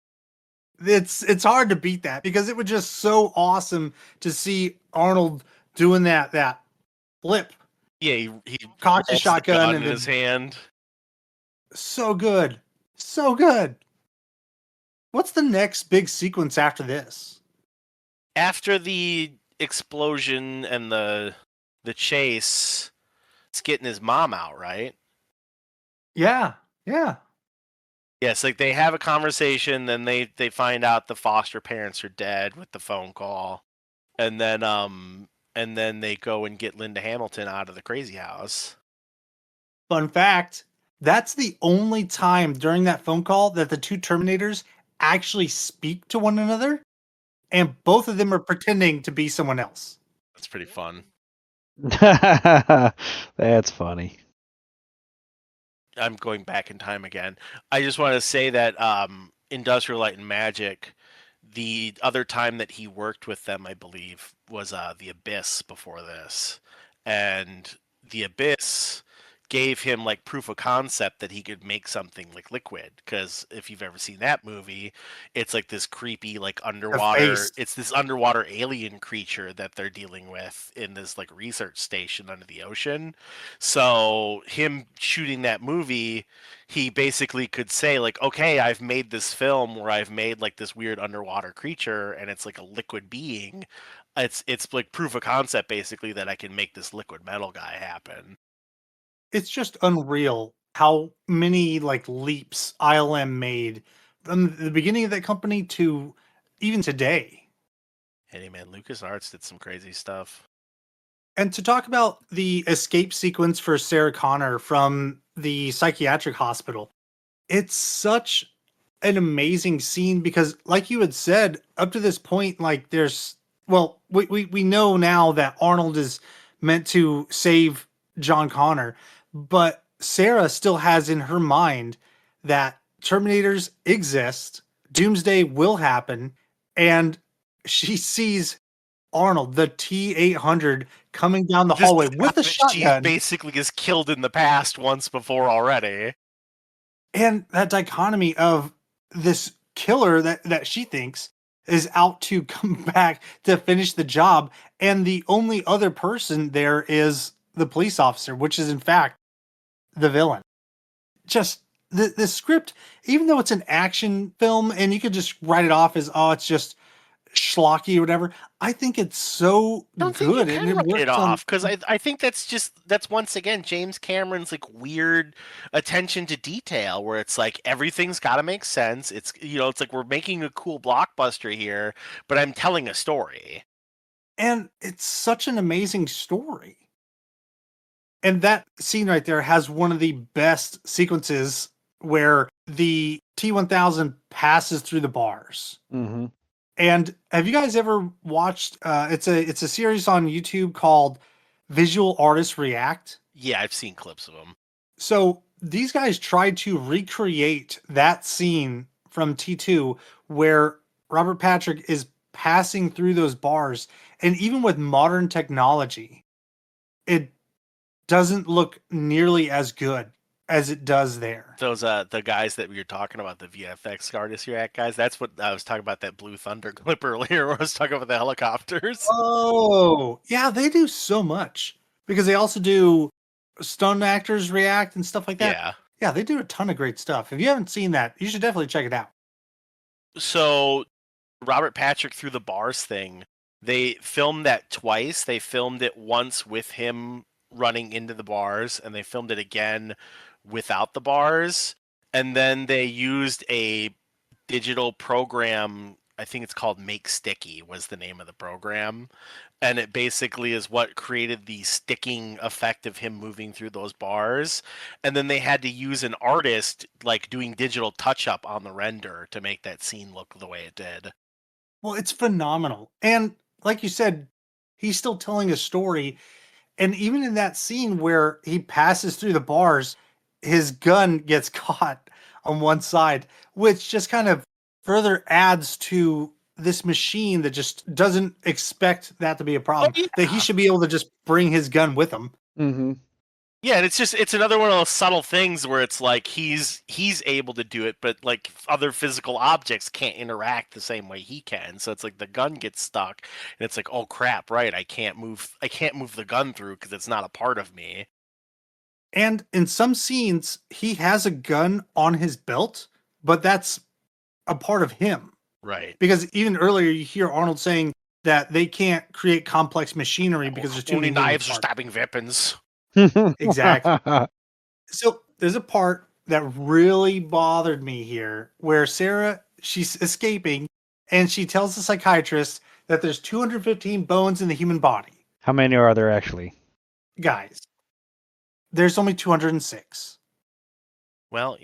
It's hard to beat that because it was just so awesome to see Arnold doing that flip. Yeah, he cocked a shotgun in his hand. So good. So good. What's the next big sequence after this? After the explosion and the chase, it's getting his mom out, right? Yeah. Yes, like they have a conversation, then they find out the foster parents are dead with the phone call. And then they go and get Linda Hamilton out of the crazy house. Fun fact, that's the only time during that phone call that the two Terminators actually speak to one another, and both of them are pretending to be someone else. That's pretty fun. That's funny. I'm going back in time again. I just want to say that Industrial Light and Magic, the other time that he worked with them, I believe, was The Abyss before this. And The Abyss gave him like proof of concept that he could make something like liquid, because if you've ever seen that movie, it's like this creepy like underwater, it's this underwater alien creature that they're dealing with in this like research station under the ocean. So him shooting that movie, he basically could say like, okay, I've made this film where I've made like this weird underwater creature and it's like a liquid being. It's like proof of concept basically that I can make this liquid metal guy happen. It's just unreal how many like leaps ILM made from the beginning of that company to even today. Hey man, LucasArts did some crazy stuff. And to talk about the escape sequence for Sarah Connor from the psychiatric hospital. It's such an amazing scene because, like you had said, up to this point, like we know now that Arnold is meant to save John Connor, but Sarah still has in her mind that Terminators exist, Doomsday will happen, and she sees Arnold, the T-800, coming down the This hallway with a she shotgun. basically is killed in the past once before already. And that dichotomy of this killer that she thinks is out to come back to finish the job, and the only other person there is the police officer, which is in fact the villain. Just the script, even though it's an action film and you could just write it off as, oh, it's just schlocky or whatever, I think it's so Don't think you good can and it write works it on. off because I think that's once again James Cameron's like weird attention to detail where it's like everything's got to make sense. It's it's like we're making a cool blockbuster here, but I'm telling a story. And it's such an amazing story. And that scene right there has one of the best sequences where the T-1000 passes through the bars. Mm-hmm. And have you guys ever watched? It's a series on YouTube called Visual Artists React. Yeah, I've seen clips of them. So these guys tried to recreate that scene from T2 where Robert Patrick is passing through those bars, and even with modern technology, it doesn't look nearly as good as it does there. Those the guys that we were talking about, the VFX artists react guys, that's what I was talking about, that Blue Thunder clip earlier where I was talking about the helicopters. Oh, yeah, they do so much because they also do stunt actors react and stuff like that. Yeah. Yeah, they do a ton of great stuff. If you haven't seen that, you should definitely check it out. So Robert Patrick through the bars thing, they filmed that twice. They filmed it once with him running into the bars, and they filmed it again without the bars. And then they used a digital program, I think it's called Make Sticky was the name of the program. And it basically is what created the sticking effect of him moving through those bars. And then they had to use an artist like doing digital touch up on the render to make that scene look the way it did. Well, it's phenomenal. And like you said, he's still telling a story. And even in that scene where he passes through the bars, his gun gets caught on one side, which just kind of further adds to this machine that just doesn't expect that to be a problem. yeah. That he should be able to just bring his gun with him. Mm-hmm. Yeah, and it's another one of those subtle things where it's like he's able to do it, but like other physical objects can't interact the same way he can. So it's like the gun gets stuck, and it's like, oh crap, right? I can't move the gun through because it's not a part of me. And in some scenes, he has a gun on his belt, but that's a part of him. Right. Because even earlier, you hear Arnold saying that they can't create complex machinery because there's too Only many knives or parts. stabbing weapons. Exactly. So there's a part that really bothered me here where Sarah, she's escaping and she tells the psychiatrist that there's 215 bones in the human body. How many are there actually? Guys, there's only 206. Well,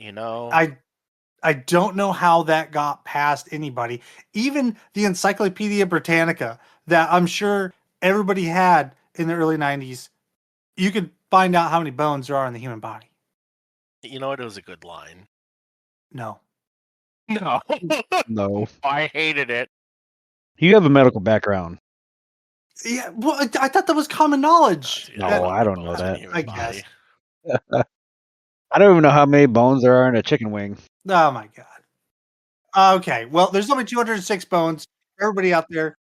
I don't know how that got past anybody. Even the Encyclopedia Britannica that I'm sure everybody had in the early 90s, you could find out how many bones there are in the human body. you know what? It was a good line. No. No. No. I hated it. You have a medical background. Yeah, well, I thought that was common knowledge. No, That- I don't know that. I guess. I don't even know how many bones there are in a chicken wing. Oh my god. Okay, well, there's only 206 bones. Everybody out there.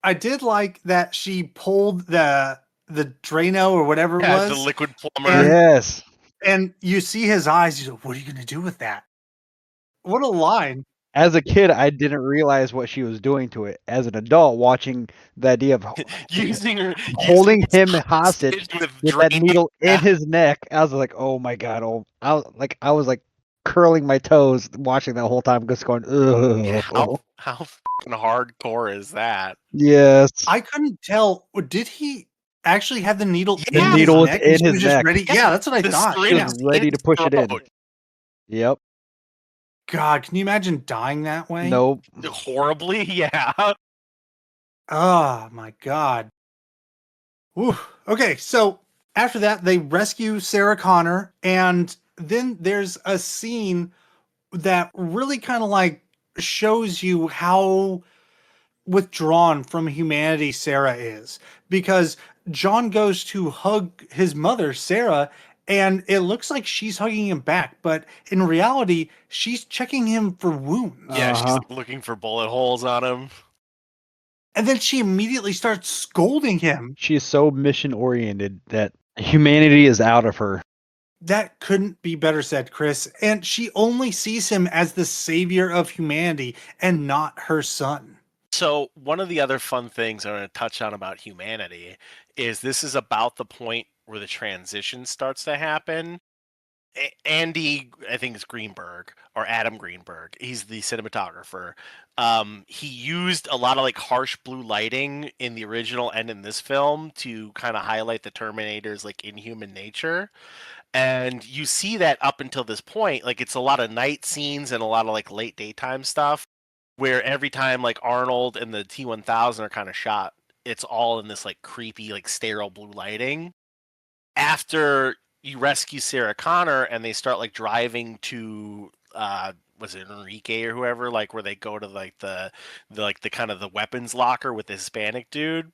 I did like that she pulled the Drano or whatever it Yeah, was. the liquid plumber. And- Yes. And you see his eyes. He's like, what are you going to do with that? What a line. As a kid, I didn't realize what she was doing to it. As an adult, watching the idea of holding him hostage with that needle in his neck, I was like, "Oh my god!" I was like curling my toes watching that whole time, just going, "Ugh." How fucking hardcore is that? Yes. I couldn't tell. Did he actually had the needle The in needle was his neck, in and she his was just neck. ready. Yeah, that's what I The thought. She syringe Yeah. was is ready in to push it in. throat. Yep. God, can you imagine dying that way? Nope. Horribly, yeah. Oh my God. Whew. Okay, so after that, they rescue Sarah Connor, and then there's a scene that really kind of like shows you how withdrawn from humanity Sarah is, because John goes to hug his mother, Sarah, and it looks like she's hugging him back, but in reality, she's checking him for wounds. Yeah, she's Uh-huh. like, looking for bullet holes on him. And then she immediately starts scolding him. She is so mission oriented that humanity is out of her. That couldn't be better said, Chris. And she only sees him as the savior of humanity and not her son. So one of the other fun things I want to touch on about humanity is this is about the point where the transition starts to happen. Andy, I think it's Greenberg or Adam Greenberg. He's the cinematographer. He used a lot of like harsh blue lighting in the original and in this film to kind of highlight the Terminator's like inhuman nature. And you see that up until this point, like it's a lot of night scenes and a lot of like late daytime stuff where every time like Arnold and the T-1000 are kind of shot, it's all in this like creepy, like sterile blue lighting. After you rescue Sarah Connor and they start like driving to was it Enrique or whoever, like where they go to like the like the kind of the weapons locker with the Hispanic dude.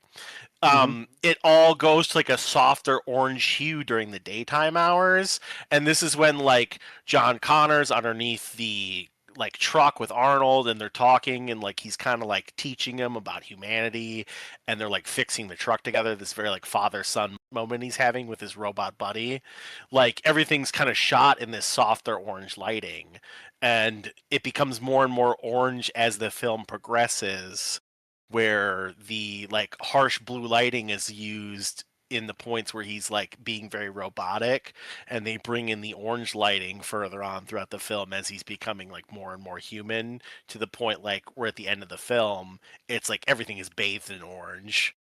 It all goes to like a softer orange hue during the daytime hours, and this is when like John Connor's underneath the like truck with Arnold and they're talking and like he's kind of like teaching him about humanity and they're like fixing the truck together, this very like father son moment he's having with his robot buddy. Like everything's kind of shot in this softer orange lighting and it becomes more and more orange as the film progresses, where the like harsh blue lighting is used in the points where he's like being very robotic, and they bring in the orange lighting further on throughout the film as he's becoming like more and more human, to the point like we're at the end of the film, it's like everything is bathed in orange.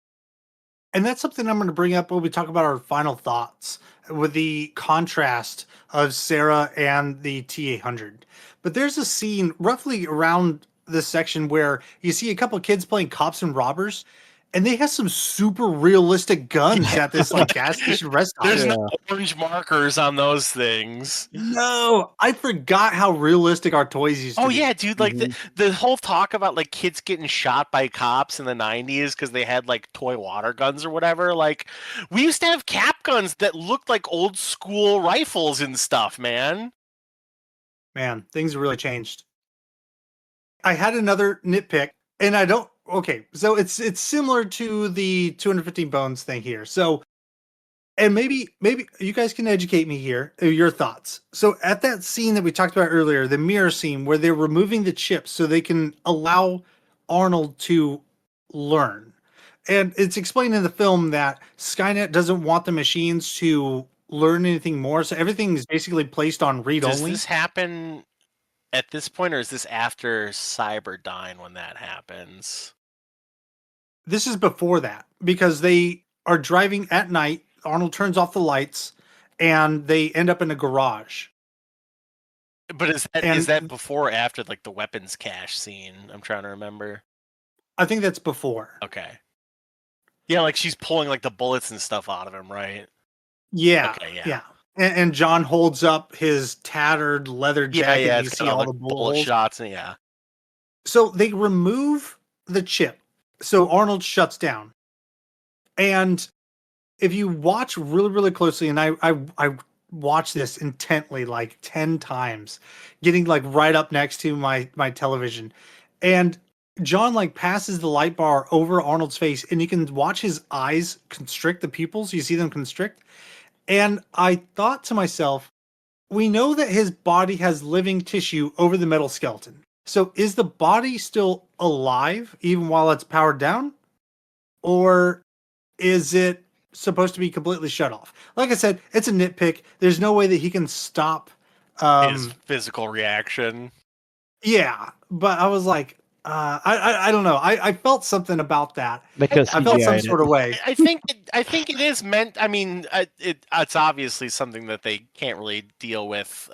And that's something I'm going to bring up when we talk about our final thoughts with the contrast of Sarah and the T-800. But there's a scene roughly around this section where you see a couple of kids playing cops and robbers, and they have some super realistic guns at this like gas station rest stop. There's Yeah. no orange markers on those things. No, I forgot how realistic our toys used to Oh be. yeah, dude! Like the whole talk about like kids getting shot by cops in the '90s because they had like toy water guns or whatever. Like we used to have cap guns that looked like old school rifles and stuff, man. Man, things have really changed. I had another nitpick, and I don't. Okay, so it's similar to the 215 bones thing here. So, and maybe you guys can educate me here. Your thoughts. So at that scene that we talked about earlier, the mirror scene where they're removing the chips so they can allow Arnold to learn, and it's explained in the film that Skynet doesn't want the machines to learn anything more, so everything is basically placed on read Does only. this happen at this point, or is this after Cyberdyne when that happens? This is before that because they are driving at night. Arnold turns off the lights and they end up in a garage. But is And that before or after like the weapons cache scene? I'm trying to remember. I think that's before. Okay. Yeah, like she's pulling like the bullets and stuff out of him, right? Yeah. Okay, yeah. Yeah. And John holds up his tattered leather jacket and you It's see got all the bullet bullet holes. shots and yeah. So they remove the chip. So Arnold shuts down. And if you watch really, really closely, and I watched this intently like 10 times, getting like right up next to my television. And John like passes the light bar over Arnold's face, and you can watch his eyes constrict, the pupils. You see them constrict. And I thought to myself, we know that his body has living tissue over the metal skeleton. So is the body still alive even while it's powered down? Or is it supposed to be completely shut off? Like I said, it's a nitpick. There's no way that he can stop His physical reaction. yeah, but I was like, I don't know. I felt something about that. Because I felt some CGI'd sort of it. way. I think it is meant. I mean, it's obviously something that they can't really deal with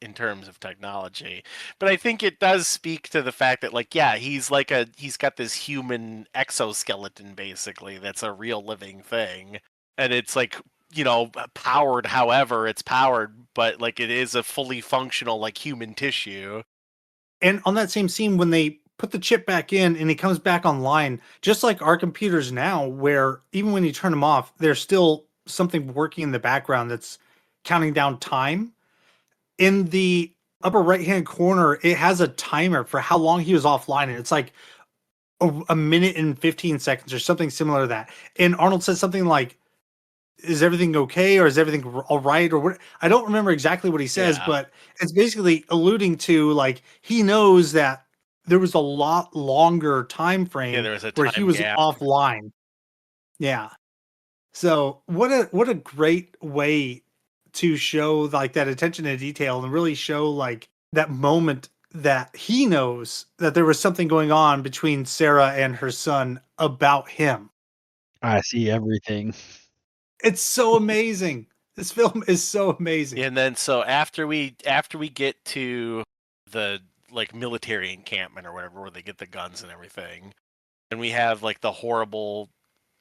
in terms of technology, but I think it does speak to the fact that, like, yeah, he's got this human exoskeleton basically that's a real living thing, and it's like, powered however it's powered, but like it is a fully functional like human tissue. And on that same scene, when they put the chip back in and he comes back online, just like our computers now, where even when you turn them off, there's still something working in the background that's counting down time. In the upper right hand corner, it has a timer for how long he was offline, and it's like a minute and 15 seconds or something similar to that. And Arnold says something like, is everything okay, or is everything all right, or what? I don't remember exactly what he says, Yeah. but it's basically alluding to, like, he knows that there was a lot longer time Yeah, frame there was a where he time was gap. offline. Yeah. So what a great way to show like that attention to detail and really show like that moment that he knows that there was something going on between Sarah and her son about him. I see everything. It's so amazing. This film is so amazing. And then so after we get to the like military encampment or whatever where they get the guns and everything, and we have like the horrible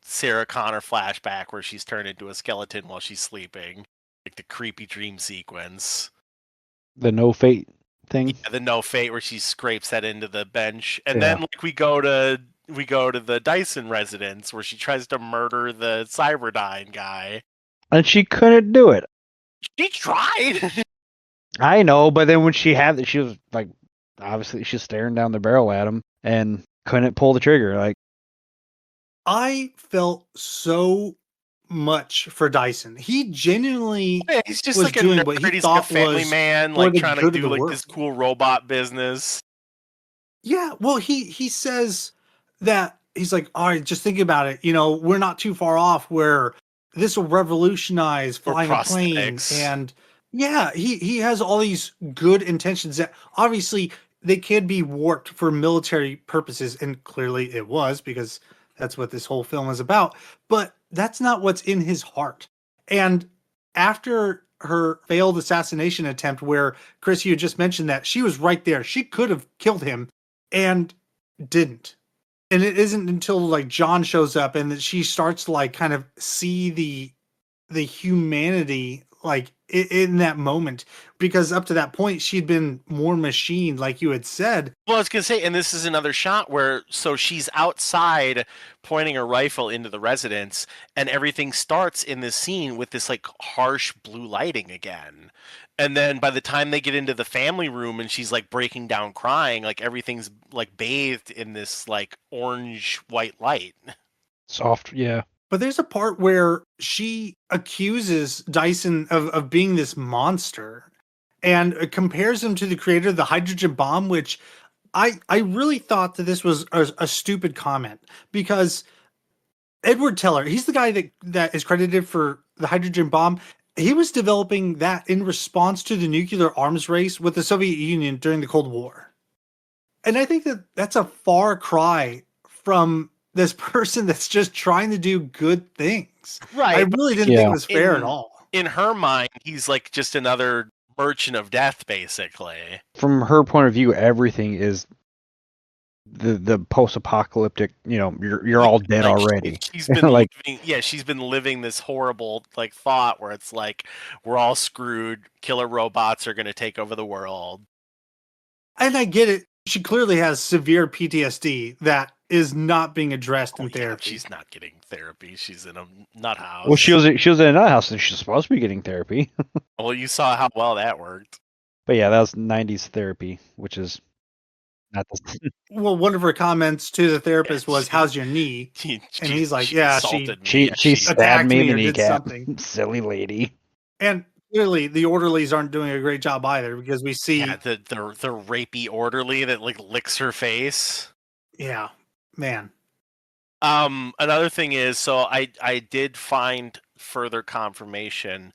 Sarah Connor flashback where she's turned into a skeleton while she's sleeping, like the creepy dream sequence. The no fate thing. Yeah, the no fate where she scrapes that into the bench, and Yeah. then like we go to the Dyson residence where she tries to murder the Cyberdyne guy. And she couldn't do it. She tried. I know, but then when she had it, she was like, obviously she's staring down the barrel at him and couldn't pull the trigger. Like, I felt so much for Dyson. He genuinely Yeah, he's just was like a doing what he nerd. He's like a thought family was man, for like the trying to good of do the like world. this cool robot business. Yeah, well, he says that he's like, all right, just think about it. You know, we're not too far off where this will revolutionize Or flying a plane. prosthetics. And yeah, he has all these good intentions that obviously they can be warped for military purposes, and clearly it was, because that's what this whole film is about. But that's not what's in his heart. And after her failed assassination attempt, where Chris, you had just mentioned that she was right there, she could have killed him and didn't. And it isn't until like John shows up and that she starts to like kind of see the humanity like in that moment, because up to that point she'd been more machine, like you had said. Well, I was gonna say, and this is another shot where so she's outside pointing a rifle into the residence, and everything starts in this scene with this like harsh blue lighting again. And then by the time they get into the family room and she's like breaking down crying, like everything's like bathed in this like orange white light. soft, yeah. But there's a part where she accuses Dyson of being this monster and compares him to the creator of the hydrogen bomb, which I really thought that this was a stupid comment, because Edward Teller, he's the guy that is credited for the hydrogen bomb. He was developing that in response to the nuclear arms race with the Soviet Union during the Cold War. And I think that that's a far cry from this person that's just trying to do good things. I Right. really didn't think Yeah. it was fair at all. In her mind, he's like just another merchant of death, basically. From her point of view, everything is the post-apocalyptic. You're all dead Like already. she's been Like, she's been living this horrible like thought where it's like we're all screwed. Killer robots are going to take over the world. And I get it. She clearly has severe PTSD that is not being addressed in Yeah, therapy. she's not getting therapy. She's in a nut house. well, she was in a house and she's supposed to be getting therapy. Well, you saw how well that worked. But yeah, that was '90s therapy, which is not the. Well, one of her comments to the therapist was, she- "How's your knee?" And he's like, she "Yeah, assaulted me. She Yeah, she stabbed attacked me in me the or did kneecap. something." Silly lady. And clearly, the orderlies aren't doing a great job either, because we see, yeah, the rapey orderly that like licks her face. yeah, man. Another thing is, so I did find further confirmation.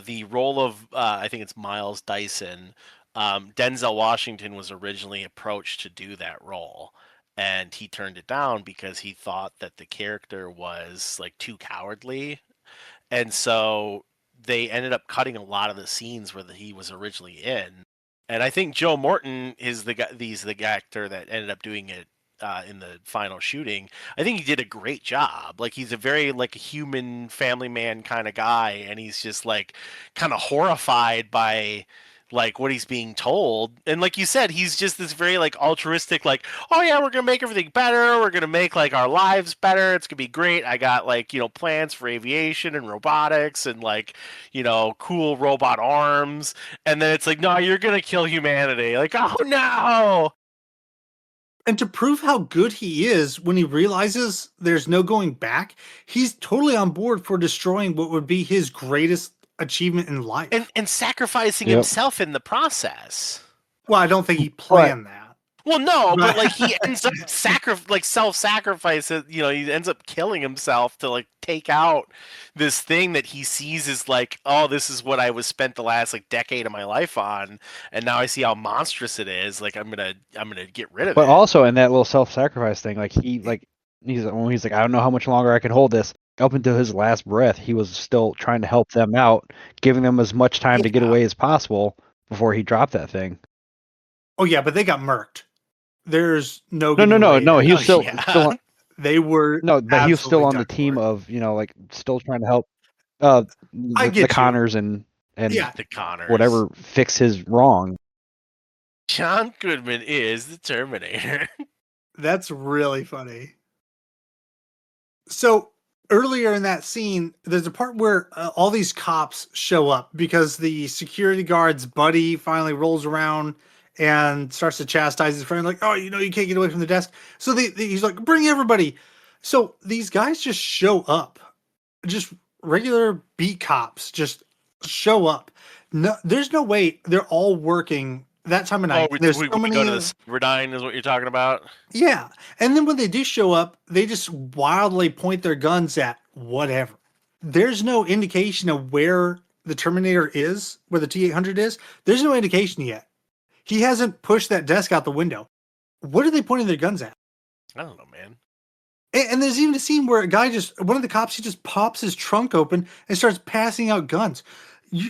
The role of I think it's Miles Dyson. Denzel Washington was originally approached to do that role, and he turned it down because he thought that the character was like too cowardly, and so they ended up cutting a lot of the scenes where he was originally in. And I think Joe Morton is the guy. He's the actor that ended up doing it in the final shooting. I think he did a great job. Like he's a very like human, family man kind of guy, and he's just like kind of horrified by like what he's being told. And like you said, he's just this very like altruistic, like, oh yeah, we're gonna make everything better. We're gonna make like our lives better. It's gonna be great. I got like, plans for aviation and robotics and like, cool robot arms. And then it's like, no, you're gonna kill humanity. Like, oh no. And to prove how good he is, when he realizes there's no going back, he's totally on board for destroying what would be his greatest achievement in life. And sacrificing Yep. himself in the process. Well, I don't think he planned that. Well, no, but like he ends up self-sacrifice. He ends up killing himself to like take out this thing that he sees as like, oh, this is what I was spent the last like decade of my life on, and now I see how monstrous it is. Like I'm gonna get rid of it. But also in that little self-sacrifice thing, like he's like, I don't know how much longer I can hold this. Up until his last breath, he was still trying to help them out, giving them as much time to get away as possible before he dropped that thing. Oh yeah, but they got murked. There's no. No. He was still They were but he was still on the team of like still trying to help the Connors and the Connors, whatever, fix his wrong. John Goodman is the Terminator. That's really funny. So earlier in that scene, there's a part where all these cops show up because the security guard's buddy finally rolls around and starts to chastise his friend, like, oh, you can't get away from the desk. So he's like, bring everybody. So these guys just show up. Just regular beat cops just show up. No, there's no way they're all working that time of night. There's so many. Go to the Cyberdyne is what you're talking about? Yeah. And then when they do show up, they just wildly point their guns at whatever. There's no indication of where the Terminator is, where the T-800 is. There's no indication yet. He hasn't pushed that desk out the window. What are they pointing their guns at? I don't know, man. And there's even a scene where one of the cops, he just pops his trunk open and starts passing out guns.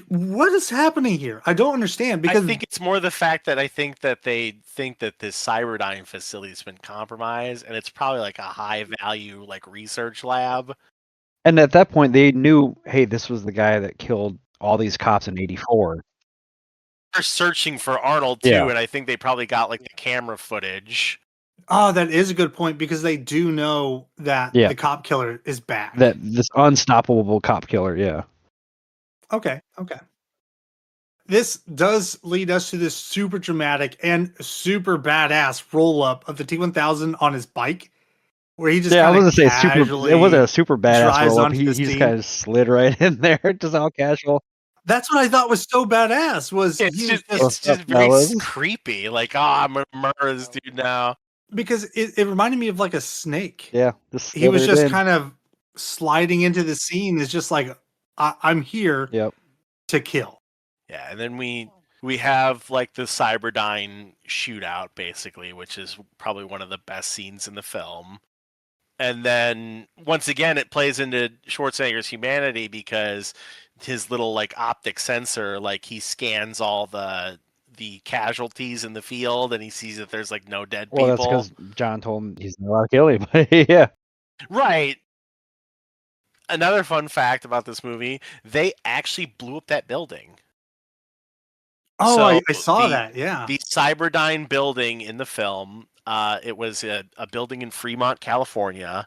What is happening here? I don't understand, because I think it's more the fact that I think that they think that this Cyberdyne facility has been compromised, and it's probably like a high value like research lab. And at that point, they knew, hey, this was the guy that killed all these cops in '84. They're searching for Arnold too, and I think they probably got like the camera footage. Oh, that is a good point, because they do know that the cop killer is back. That this unstoppable cop killer, yeah. Okay. This does lead us to this super dramatic and super badass roll up of the T-1000 on his bike, where he just I was gonna say it wasn't a super badass roll up. He just kind of slid right in there, just all casual. That's what I thought was so badass. It's just very creepy. Like, oh, I'm gonna murder this dude now. Because it reminded me of like a snake. Yeah, he was just kind of sliding into the scene. Is just like, I'm here to kill. Yeah, and then we have like the Cyberdyne shootout, basically, which is probably one of the best scenes in the film. And then once again, it plays into Schwarzenegger's humanity, because his little like optic sensor, like he scans all the casualties in the field, and he sees that there's like no dead people. Well, that's because John told him he's not allowed to kill anybody. Yeah. Right. Another fun fact about this movie, they actually blew up that building. Oh, so I saw that, yeah. The Cyberdyne building in the film, it was a building in Fremont, California.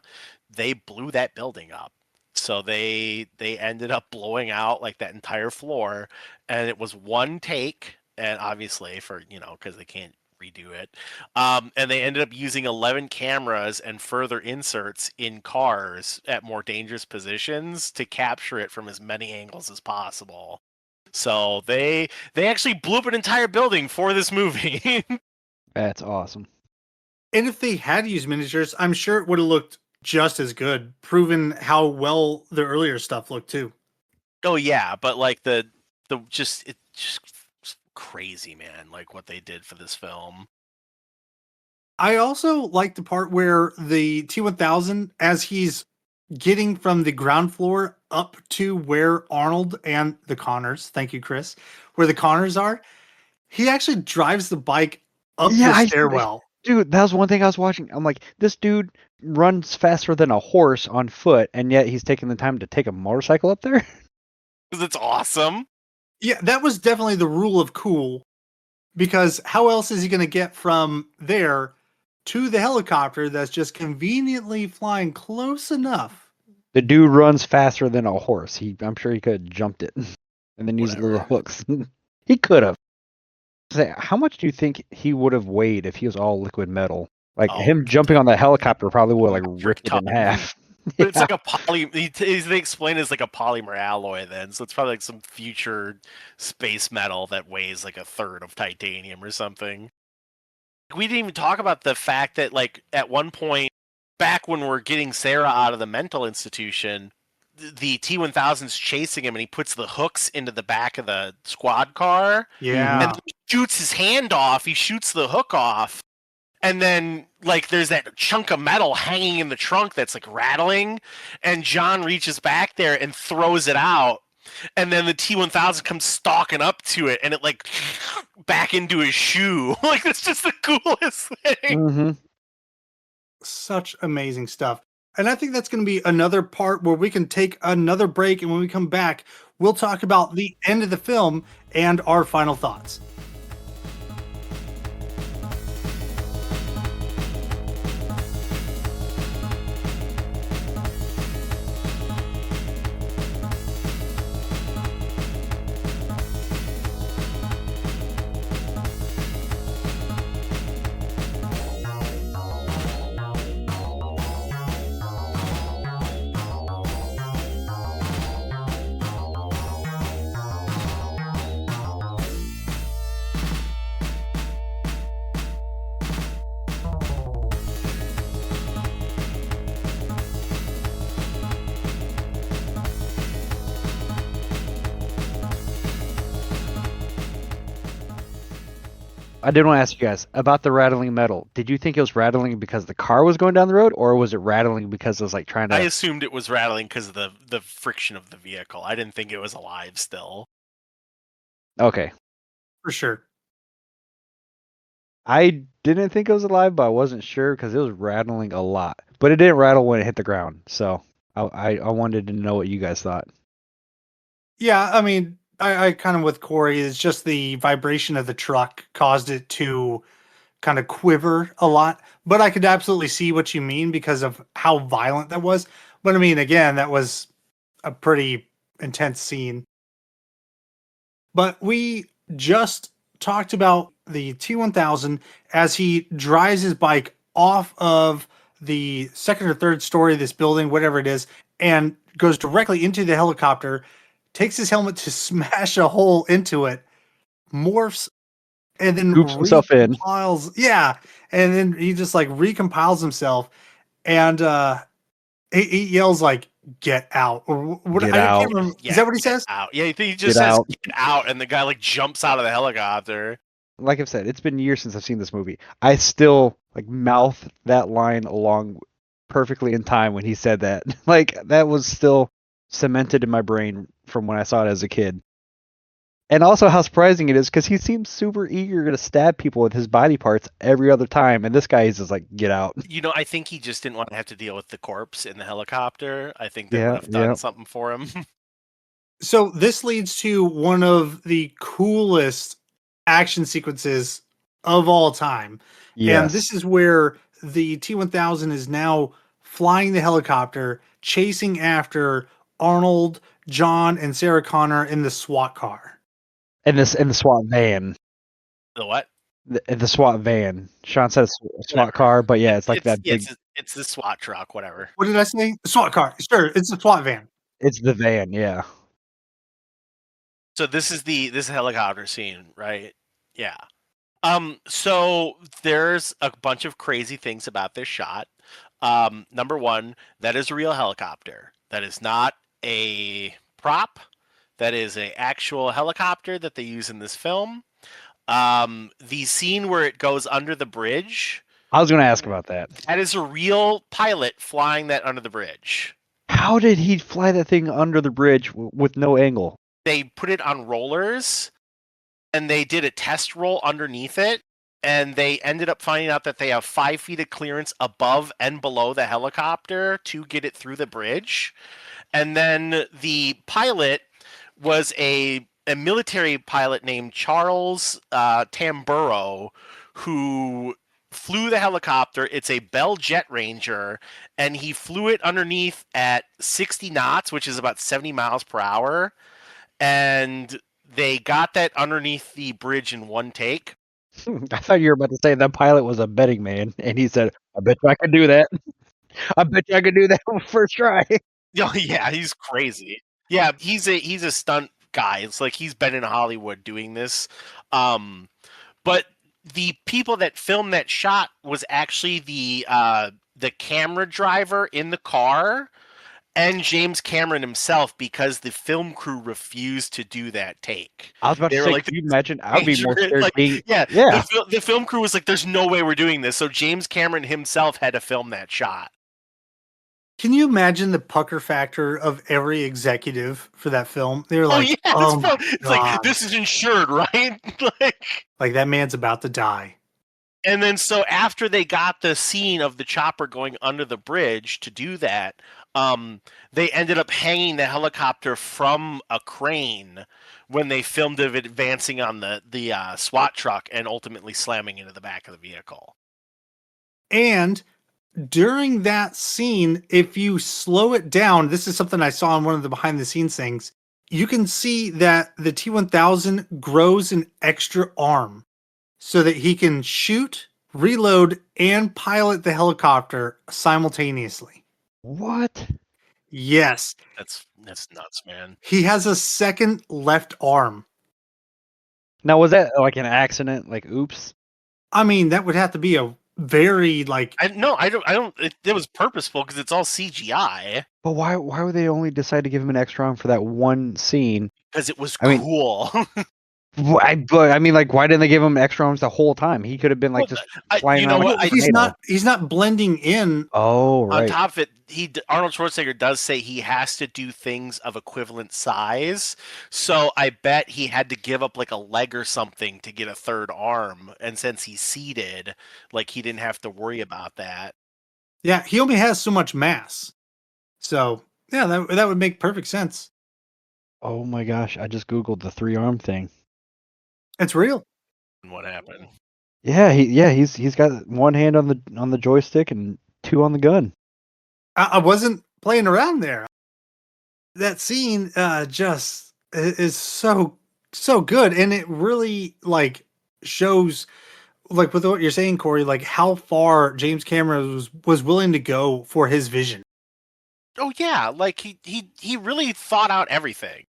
They blew that building up. So they ended up blowing out like that entire floor, and it was one take, and obviously because they can't redo it. And they ended up using 11 cameras and further inserts in cars at more dangerous positions to capture it from as many angles as possible. So they actually blew up an entire building for this movie. That's awesome. And if they had used miniatures, I'm sure it would have looked just as good, proving how well the earlier stuff looked too. Oh yeah, but like it just crazy, man. Like what they did for this film. I also like the part where the T-1000, as he's getting from the ground floor up to where Arnold and the Connors, thank you, Chris, where the Connors are, he actually drives the bike up Yeah, the stairwell. dude, that was one thing I was watching. I'm like, this dude runs faster than a horse on foot, and yet he's taking the time to take a motorcycle up there. Because it's awesome. Yeah, that was definitely the rule of cool, because how else is he going to get from there to the helicopter that's just conveniently flying close enough? The dude runs faster than a horse. I'm sure he could have jumped it and then used little Whatever. hooks. He could have. How much do you think he would have weighed if he was all liquid metal? Like Oh, him jumping on the helicopter probably would like electric ripped it in ton. half. But it's like a they explain it's like a polymer alloy then, so it's probably like some future space metal that weighs like a third of titanium or something. We didn't even talk about the fact that like at one point back when we're getting Sarah out of the mental institution, the T-1000's chasing him and he puts the hooks into the back of the squad car Yeah. and then he shoots his hand off, he shoots the hook off. And then, like, there's that chunk of metal hanging in the trunk that's, like, rattling. And John reaches back there and throws it out. And then the T-1000 comes stalking up to it. And it, like, back into his shoe. Like, that's just the coolest thing. Mm-hmm. Such amazing stuff. And I think that's going to be another part where we can take another break. And when we come back, we'll talk about the end of the film and our final thoughts. I did want to ask you guys about the rattling metal. Did you think it was rattling because the car was going down the road, or was it rattling because it was like trying to? I assumed it was rattling because of the friction of the vehicle. I didn't think it was alive still. Okay. For sure. I didn't think it was alive, but I wasn't sure because it was rattling a lot. But it didn't rattle when it hit the ground. So I wanted to know what you guys thought. Yeah, I mean, I kind of with Cory, it's just the vibration of the truck caused it to kind of quiver a lot. But I could absolutely see what you mean because of how violent that was. But I mean, again, that was a pretty intense scene. But we just talked about the T-1000 as he drives his bike off of the second or third story of this building, whatever it is, and goes directly into the helicopter, takes his helmet to smash a hole into it, morphs, and then Scoops himself in. recompiles. Yeah, and then he just like recompiles himself, and he yells like "Get out!" or what? Get I out. can't remember. Yeah, Is that what he get says? out. Yeah, he just Get says out. get out, and the guy like jumps out of the helicopter. Like I've said, it's been years since I've seen this movie. I still like mouth that line along perfectly in time when he said that. Like that was still cemented in my brain from when I saw it as a kid. And also how surprising it is because he seems super eager to stab people with his body parts every other time, and this guy is just like, get out. You know, I think he just didn't want to have to deal with the corpse in the helicopter. I think that Yeah, would have done yeah. something for him. So this leads to one of the coolest action sequences of all time. And this is where the T-1000 is now flying the helicopter, chasing after Arnold, John, and Sarah Connor in the SWAT car. And the SWAT van. The what? The SWAT van. Sean said a SWAT car, but yeah, it's like that big. It's the SWAT truck, whatever. What did I say? SWAT car. Sure, it's a SWAT van. It's the van, yeah. So this is helicopter scene, right? Yeah. So there's a bunch of crazy things about this shot. Number one, that is a real helicopter. That is not a prop. That is an actual helicopter that they use in this film. The scene where it goes under the bridge, I was going to ask about that. that is a real pilot flying that under the bridge. How did he fly that thing under the bridge with no angle? They put it on rollers, and they did a test roll underneath it, and they ended up finding out that they have 5 feet of clearance above and below the helicopter to get it through the bridge. And then the pilot was a military pilot named Charles Tamburo, who flew the helicopter. It's a Bell Jet Ranger, and he flew it underneath at 60 knots, which is about 70 miles per hour. And they got that underneath the bridge in one take. I thought you were about to say that pilot was a betting man, and he said, I bet you I could do that. I bet you I could do that on first try. Oh yeah, he's crazy. Yeah, he's a stunt guy. It's like he's been in Hollywood doing this. But the people that filmed that shot was actually the camera driver in the car and James Cameron himself, because the film crew refused to do that take. I was about They to were say, like, can you imagine? I would be more scared like, being. yeah. Yeah. The film crew was like, "There's no way we're doing this." So James Cameron himself had to film that shot. Can you imagine the pucker factor of every executive for that film? They were like, yeah, "Oh my it's God." like, this is insured, right? Like that man's about to die. And then so after they got the scene of the chopper going under the bridge to do that, they ended up hanging the helicopter from a crane when they filmed of it advancing on the SWAT truck and ultimately slamming into the back of the vehicle. And during that scene, if you slow it down, this is something I saw in one of the behind the scenes things. You can see that the T-1000 grows an extra arm so that he can shoot, reload, and pilot the helicopter simultaneously. What? Yes, That's nuts, man. he has a second left arm. Now, was that like an accident? Like, oops? I mean, that would have to be a very like. I don't. It was purposeful because it's all CGI. But why would they only decide to give him an extra arm for that one scene? Because it was I mean, cool. I mean, like, why didn't they give him extra arms the whole time? He could have been like just flying around. what? Like He's not blending in. Oh, right. On top of it, Arnold Schwarzenegger does say he has to do things of equivalent size. So I bet he had to give up like a leg or something to get a third arm. And since he's seated, like he didn't have to worry about that. Yeah, he only has so much mass. So yeah, that would make perfect sense. Oh my gosh! I just googled the 3-arm thing. It's real. And what happened? Yeah, he's got one hand on the joystick and 2 on the gun. I wasn't playing around there. That scene just is so good, and it really like shows like with what you're saying, Corey, like how far James Cameron was willing to go for his vision. Oh yeah, like he really thought out everything.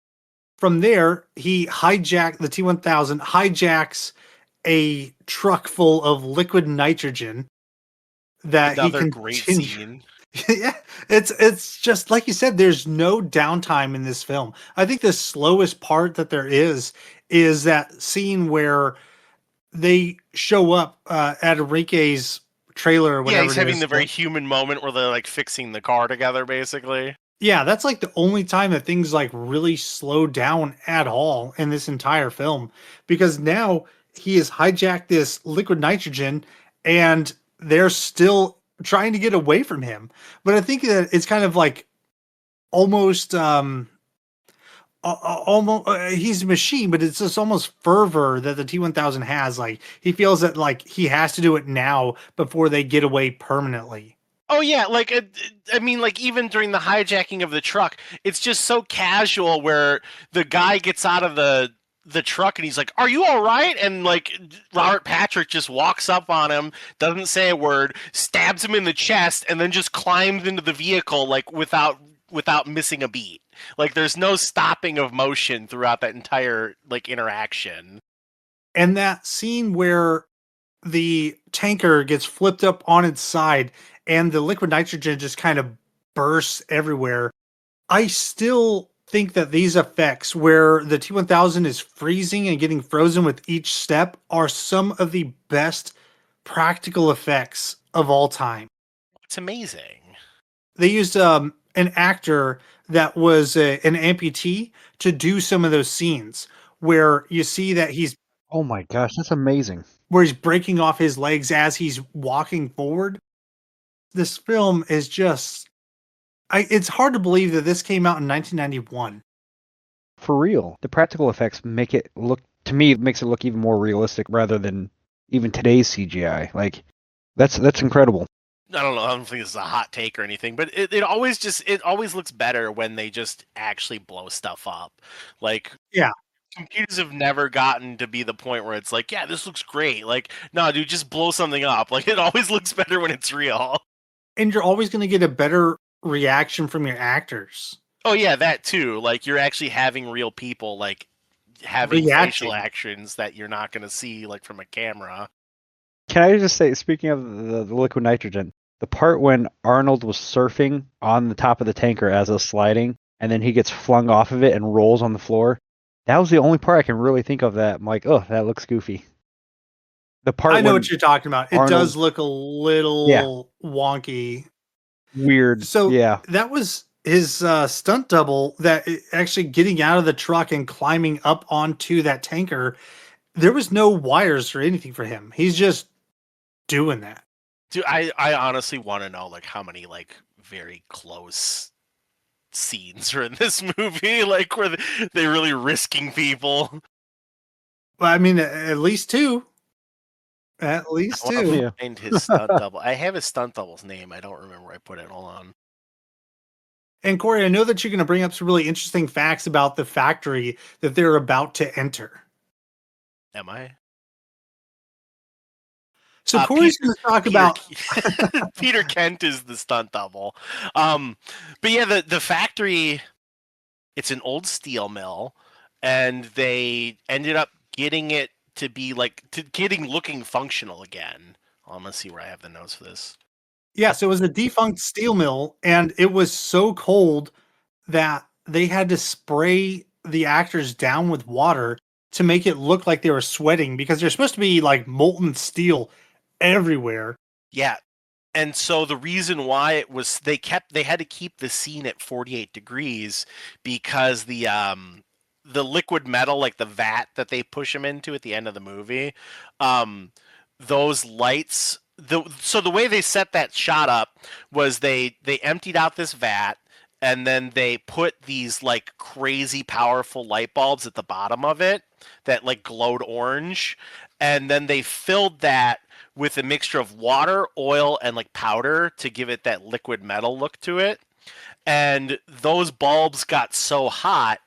From there, he hijacked the T-1000, hijacks a truck full of liquid nitrogen that Another he great continued. scene. Yeah, it's just like you said. There's no downtime in this film. I think the slowest part that there is that scene where they show up at Enrique's trailer or whatever. Yeah, he's it having is. the very human moment where they're like fixing the car together, basically. Yeah, that's like the only time that things like really slow down at all in this entire film, because now he has hijacked this liquid nitrogen and they're still trying to get away from him. But I think that it's kind of like almost he's a machine, but it's just almost fervor that the T-1000 has. Like he feels that like he has to do it now before they get away permanently. Oh yeah, like I mean, like even during the hijacking of the truck, it's just so casual where the guy gets out of the truck and he's like, "Are you all right?" And like Robert Patrick just walks up on him, doesn't say a word, stabs him in the chest, and then just climbs into the vehicle like without missing a beat. Like there's no stopping of motion throughout that entire like interaction. And that scene where the tanker gets flipped up on its side and the liquid nitrogen just kind of bursts everywhere. I still think that these effects, where the T1000 is freezing and getting frozen with each step, are some of the best practical effects of all time. It's amazing. They used an actor that was an amputee to do some of those scenes where you see that Oh my gosh, that's amazing. where he's breaking off his legs as he's walking forward. This film is just it's hard to believe that this came out in 1991. For real. The practical effects make it look, to me, it makes it look even more realistic rather than even today's CGI. Like, that's incredible. I don't know. I don't think this is a hot take or anything, but it always looks better when they just actually blow stuff up. Like, Yeah. computers have never gotten to be the point where it's like, yeah, this looks great. Like, no, dude, just blow something up. Like, it always looks better when it's real. And you're always going to get a better reaction from your actors. Oh yeah, that too. Like, you're actually having real people like having facial Reacting. actions that you're not going to see like from a camera. Can I just say, speaking of the liquid nitrogen, the part when Arnold was surfing on the top of the tanker as it was sliding, and then he gets flung off of it and rolls on the floor, that was the only part I can really think of that I'm like, oh, that looks goofy. The part I know when what you're talking about. It Arnold- does look a little wonky. weird, So yeah. that was his stunt double that actually getting out of the truck and climbing up onto that tanker. There was no wires or anything for him. He's just doing that. Dude, I honestly want to know like how many like very close scenes are in this movie, like where they really risking people. Well, I mean, at least two. At least I want two. to Yeah. find his stunt double. I have his stunt double's name. I don't remember where I put it. Hold on. And Corey, I know that you're going to bring up some really interesting facts about the factory that they're about to enter. Am I? So Corey's Peter- going to talk Peter, about Peter Kent is the stunt double. But yeah, the factory, it's an old steel mill, and they ended up getting it to be like looking functional again. I'm gonna see where I have the notes for this. yeah, so it was a defunct steel mill, and it was so cold that they had to spray the actors down with water to make it look like they were sweating because there's supposed to be like molten steel everywhere. Yeah. And so the reason why it was they had to keep the scene at 48 degrees because the liquid metal, like the vat that they push him into at the end of the movie, those lights, so the way they set that shot up was they emptied out this vat, and then they put these like crazy powerful light bulbs at the bottom of it that like glowed orange, and then they filled that with a mixture of water, oil, and like powder to give it that liquid metal look to it. And those bulbs got so hot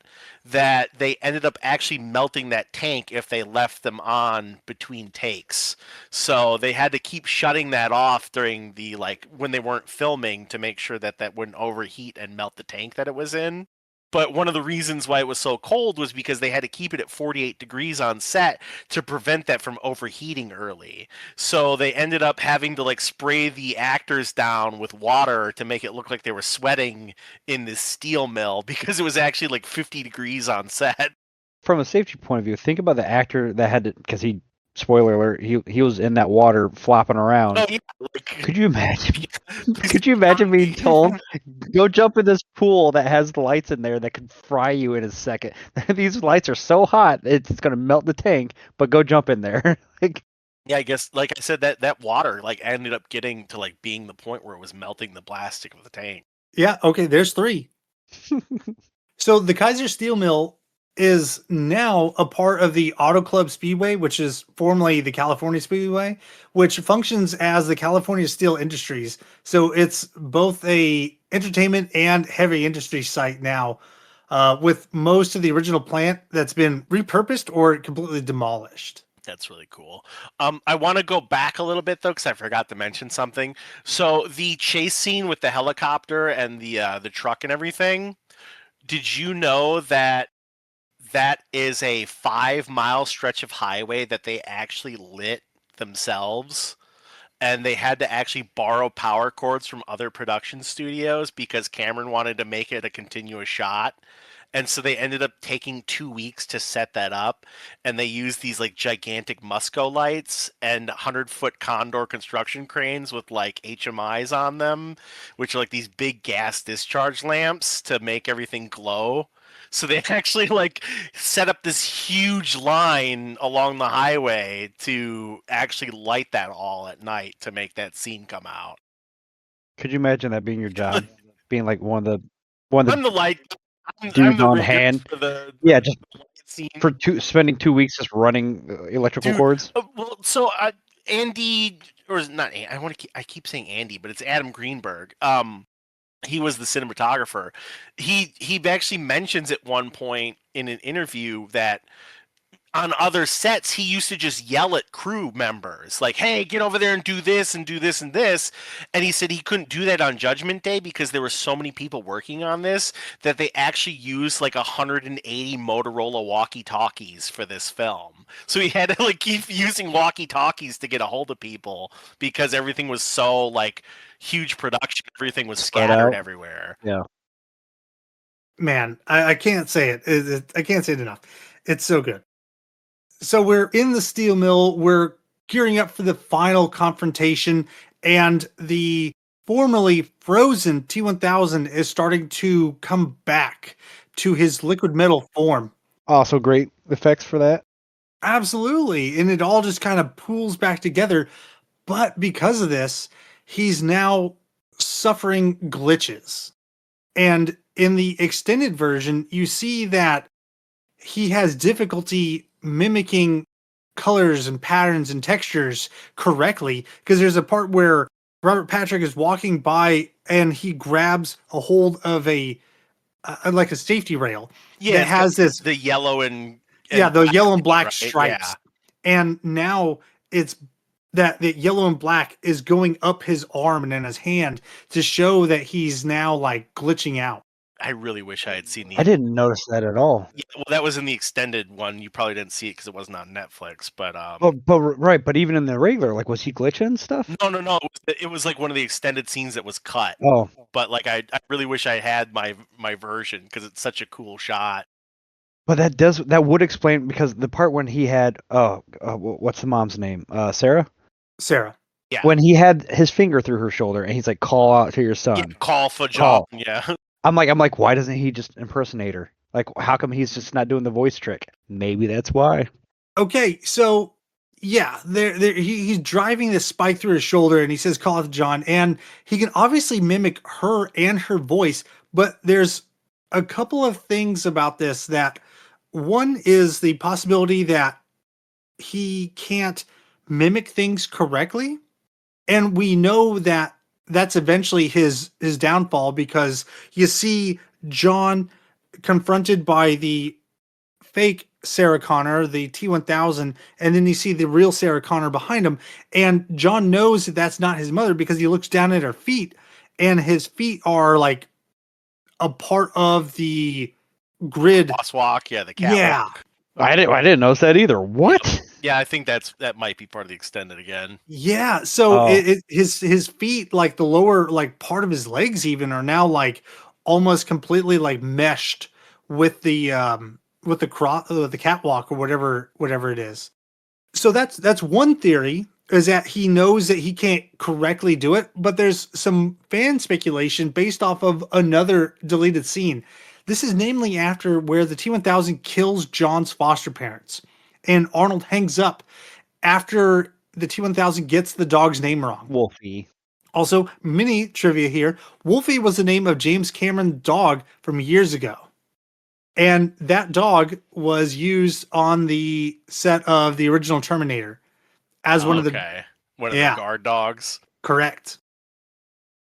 that they ended up actually melting that tank if they left them on between takes. So they had to keep shutting that off during the like when they weren't filming to make sure that that wouldn't overheat and melt the tank that it was in. But one of the reasons why it was so cold was because they had to keep it at 48 degrees on set to prevent that from overheating early. So they ended up having to like spray the actors down with water to make it look like they were sweating in this steel mill because it was actually like 50 degrees on set. From a safety point of view, think about the actor that had to, because he, spoiler alert, he was in that water flopping around. Oh yeah, like, Could you imagine? Could you imagine being told, go jump in this pool that has lights in there that could fry you in a second? These lights are so hot, it's going to melt the tank, but go jump in there. Like, yeah, I guess like I said that water like ended up getting to like being the point where it was melting the plastic of the tank. Yeah, okay, there's three. So the Kaiser Steel Mill is now a part of the Auto Club Speedway, which is formerly the California Speedway, which functions as the California Steel Industries. So it's both a entertainment and heavy industry site now, with most of the original plant that's been repurposed or completely demolished. That's really cool. I want to go back a little bit though, because I forgot to mention something. So the chase scene with the helicopter and the truck and everything. Did you know that that is a 5 mile stretch of highway that they actually lit themselves? And they had to actually borrow power cords from other production studios because Cameron wanted to make it a continuous shot. And so they ended up taking 2 weeks to set that up, and they used these like gigantic Musco lights and 100-foot Condor construction cranes with like HMIs on them, which are like these big gas discharge lamps to make everything glow. So they actually like set up this huge line along the highway to actually light that all at night to make that scene come out. Could you imagine that being your job? Being like one of I'm the light. the I'm dudes the on rigger hand. for the Yeah, just light scene. for spending 2 weeks just running electrical Dude, cords. well, so Andy, or is it not? I keep saying Andy, but it's Adam Greenberg. He was the cinematographer. He actually mentions at one point in an interview that on other sets he used to just yell at crew members like, hey, get over there and do this and do this and this. And he said he couldn't do that on Judgment Day because there were so many people working on this that they actually used like 180 Motorola walkie talkies for this film. So he had to like keep using walkie talkies to get a hold of people because everything was so like huge production, everything was Spread scattered out. everywhere. Yeah. Man, I can't say it. I can't say it enough. It's so good. So we're in the steel mill. We're gearing up for the final confrontation, and the formerly frozen T1000 is starting to come back to his liquid metal form. Also great effects for that. Absolutely. And it all just kind of pools back together. But because of this, he's now suffering glitches. And in the extended version, you see that he has difficulty mimicking colors and patterns and textures correctly, because there's a part where Robert Patrick is walking by and he grabs a hold of a like a safety rail Yeah, that it's got has this the yellow and the black yellow and thing, black right? stripes. Yeah. And now it's that the yellow and black is going up his arm and in his hand to show that he's now like glitching out. I really wish I had seen the. I didn't notice that at all. Yeah, well, that was in the extended one. You probably didn't see it because it wasn't on Netflix. But But even in the regular, like, was he glitching and stuff? no. It was like one of the extended scenes that was cut. Oh, But like, I really wish I had my version because it's such a cool shot. but that would explain, because the part when he had what's the mom's name? Sarah. Sarah. Yeah. When he had his finger through her shoulder and he's like, "Call out to your Yeah, son." call for John. Call. Yeah. I'm like, why doesn't he just impersonate her? Like, how come he's just not doing the voice trick? Maybe that's why. Okay, so yeah, he's driving this spike through his shoulder and he says, call it to John. And he can obviously mimic her and her voice, but there's a couple of things about this that one is the possibility that he can't mimic things correctly. And we know that that's eventually his downfall, because you see John confronted by the fake Sarah Connor, the T1000, and then you see the real Sarah Connor behind him. And John knows that that's not his mother because he looks down at her feet, and his feet are like a part of the grid. Boss walk. Yeah, the catwalk. Yeah. I didn't notice that either. What? Yeah, I think that might be part of the extended again. Yeah. So Oh. his feet, like the lower like part of his legs, even are now like almost completely like meshed with the catwalk or whatever it is. So that's one theory, is that he knows that he can't correctly do it, but there's some fan speculation based off of another deleted scene. This is namely after where the T1000 kills John's foster parents, and Arnold hangs up after the T1000 gets the dog's name wrong. Wolfie. Also, mini trivia here: Wolfie was the name of James Cameron's dog from years ago. And that dog was used on the set of the original Terminator as one of the guard dogs. Correct.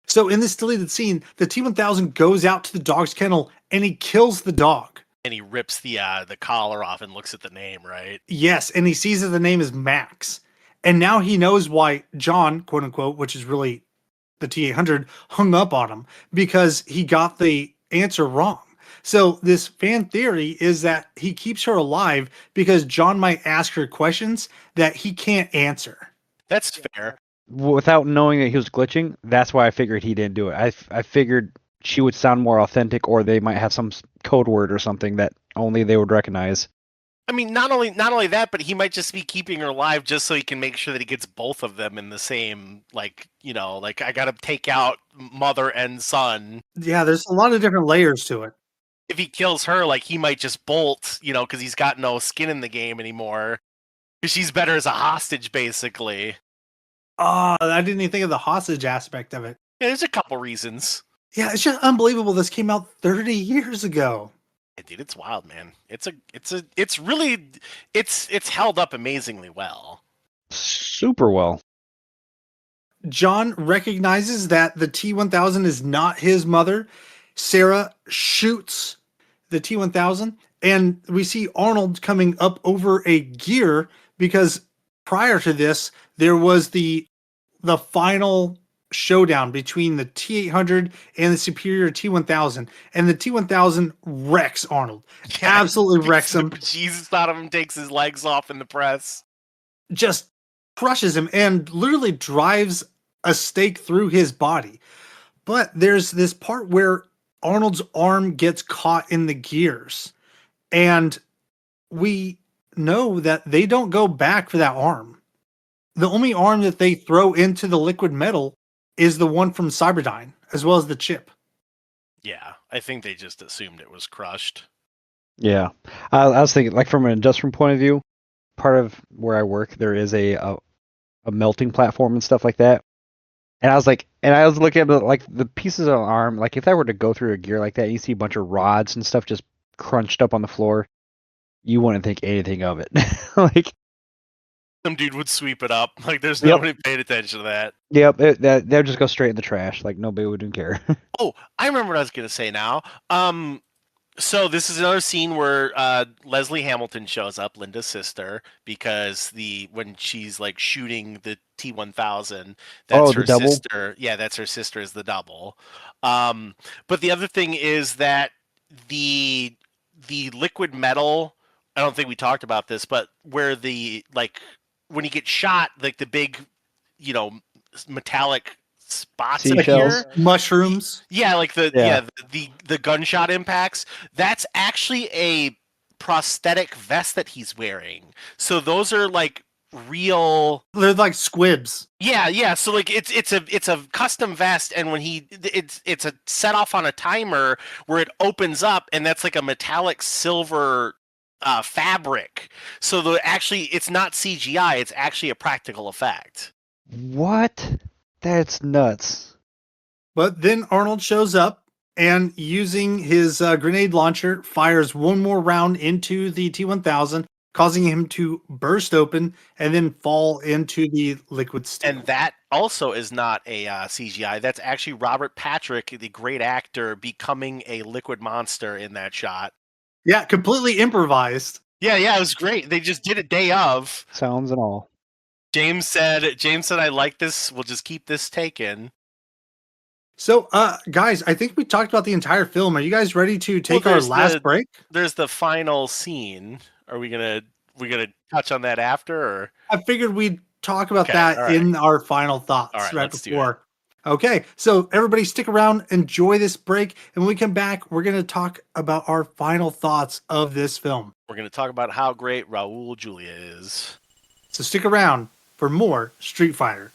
So in this deleted scene, the T1000 goes out to the dog's kennel and he kills the dog. And he rips the collar off and looks at the name, right? Yes, and he sees that the name is Max. And now he knows why John, quote unquote, which is really the T800, hung up on him, because he got the answer wrong. So this fan theory is that he keeps her alive because John might ask her questions that he can't answer. That's fair. Without knowing that he was glitching, that's why I figured he didn't do it. I figured she would sound more authentic, or they might have some code word or something that only they would recognize. I mean, not only that, but he might just be keeping her alive just so he can make sure that he gets both of them in the same, like, like I gotta take out mother and son. Yeah, there's a lot of different layers to it. If he kills her, like, he might just bolt, because he's got no skin in the game anymore. Because she's better as a hostage, basically. Oh, I didn't even think of the hostage aspect of it. Yeah, there's a couple reasons. Yeah, it's just unbelievable. This came out 30 years ago. Yeah, dude, it's wild, man. It's really held up amazingly well. Super well. John recognizes that the T-1000 is not his mother. Sarah shoots the T-1000, and we see Arnold coming up over a gear because prior to this, there was the final showdown between the T-800 and the superior T-1000, and the T-1000 wrecks Arnold. Yeah, Absolutely wrecks him. Jesus out of him, takes his legs off in the press. Just crushes him and literally drives a stake through his body. But there's this part where Arnold's arm gets caught in the gears, and we know that they don't go back for that arm. The only arm that they throw into the liquid metal is the one from Cyberdyne, as well as the chip. Yeah, I think they just assumed it was crushed. Yeah, I was thinking, like, from an industrial point of view, part of where I work, there is a melting platform and stuff like that. And I was looking at like the pieces of an arm, like if I were to go through a gear like that, you see a bunch of rods and stuff just crunched up on the floor, you wouldn't think anything of it. Like, some dude would sweep it up. Like, there's nobody paying attention to that. Yep, they'll just go straight in the trash. Like, nobody would even care. Oh, I remember what I was gonna say now. So this is another scene where Leslie Hamilton shows up, Linda's sister, because when she's like shooting the T-1000, that's her double? sister. Yeah, that's her sister is the double. But the other thing is that the liquid metal. I don't think we talked about this, but where when you get shot, like the big, metallic spots Seashells. appear. Mushrooms. Yeah, like the gunshot impacts. That's actually a prosthetic vest that he's wearing. So those are like real. They're like squibs. Yeah. So like it's a custom vest, and when it's a set off on a timer where it opens up, and that's like a metallic silver fabric. So it's not CGI. It's actually a practical effect. What? That's nuts. But then Arnold shows up and, using his grenade launcher, fires one more round into the T-1000, causing him to burst open and then fall into the liquid steel. And that also is not a CGI. That's actually Robert Patrick, the great actor, becoming a liquid monster in that shot. Yeah, completely improvised. Yeah, it was great. They just did it day of. Sounds and all. James said, I like this. We'll just keep this taken. So, guys, I think we talked about the entire film. Are you guys ready to take our last break? There's the final scene. Are we gonna touch on that after? Or? I figured we'd talk about that in our final thoughts right before. Okay, so everybody stick around, enjoy this break, and when we come back, we're going to talk about our final thoughts of this film. We're going to talk about how great Raul Julia is. So stick around for more Street Fighter.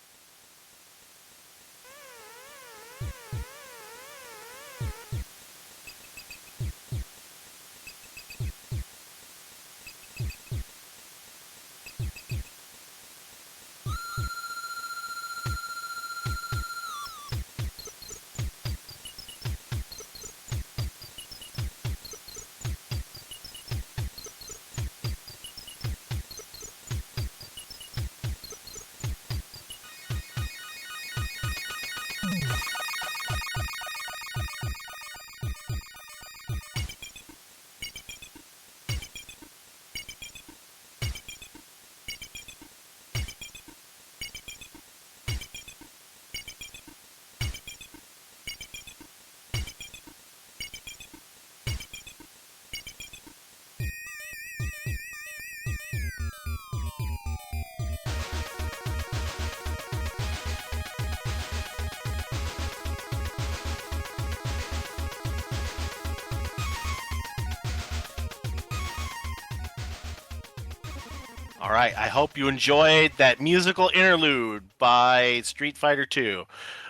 All right, I hope you enjoyed that musical interlude by Street Fighter 2.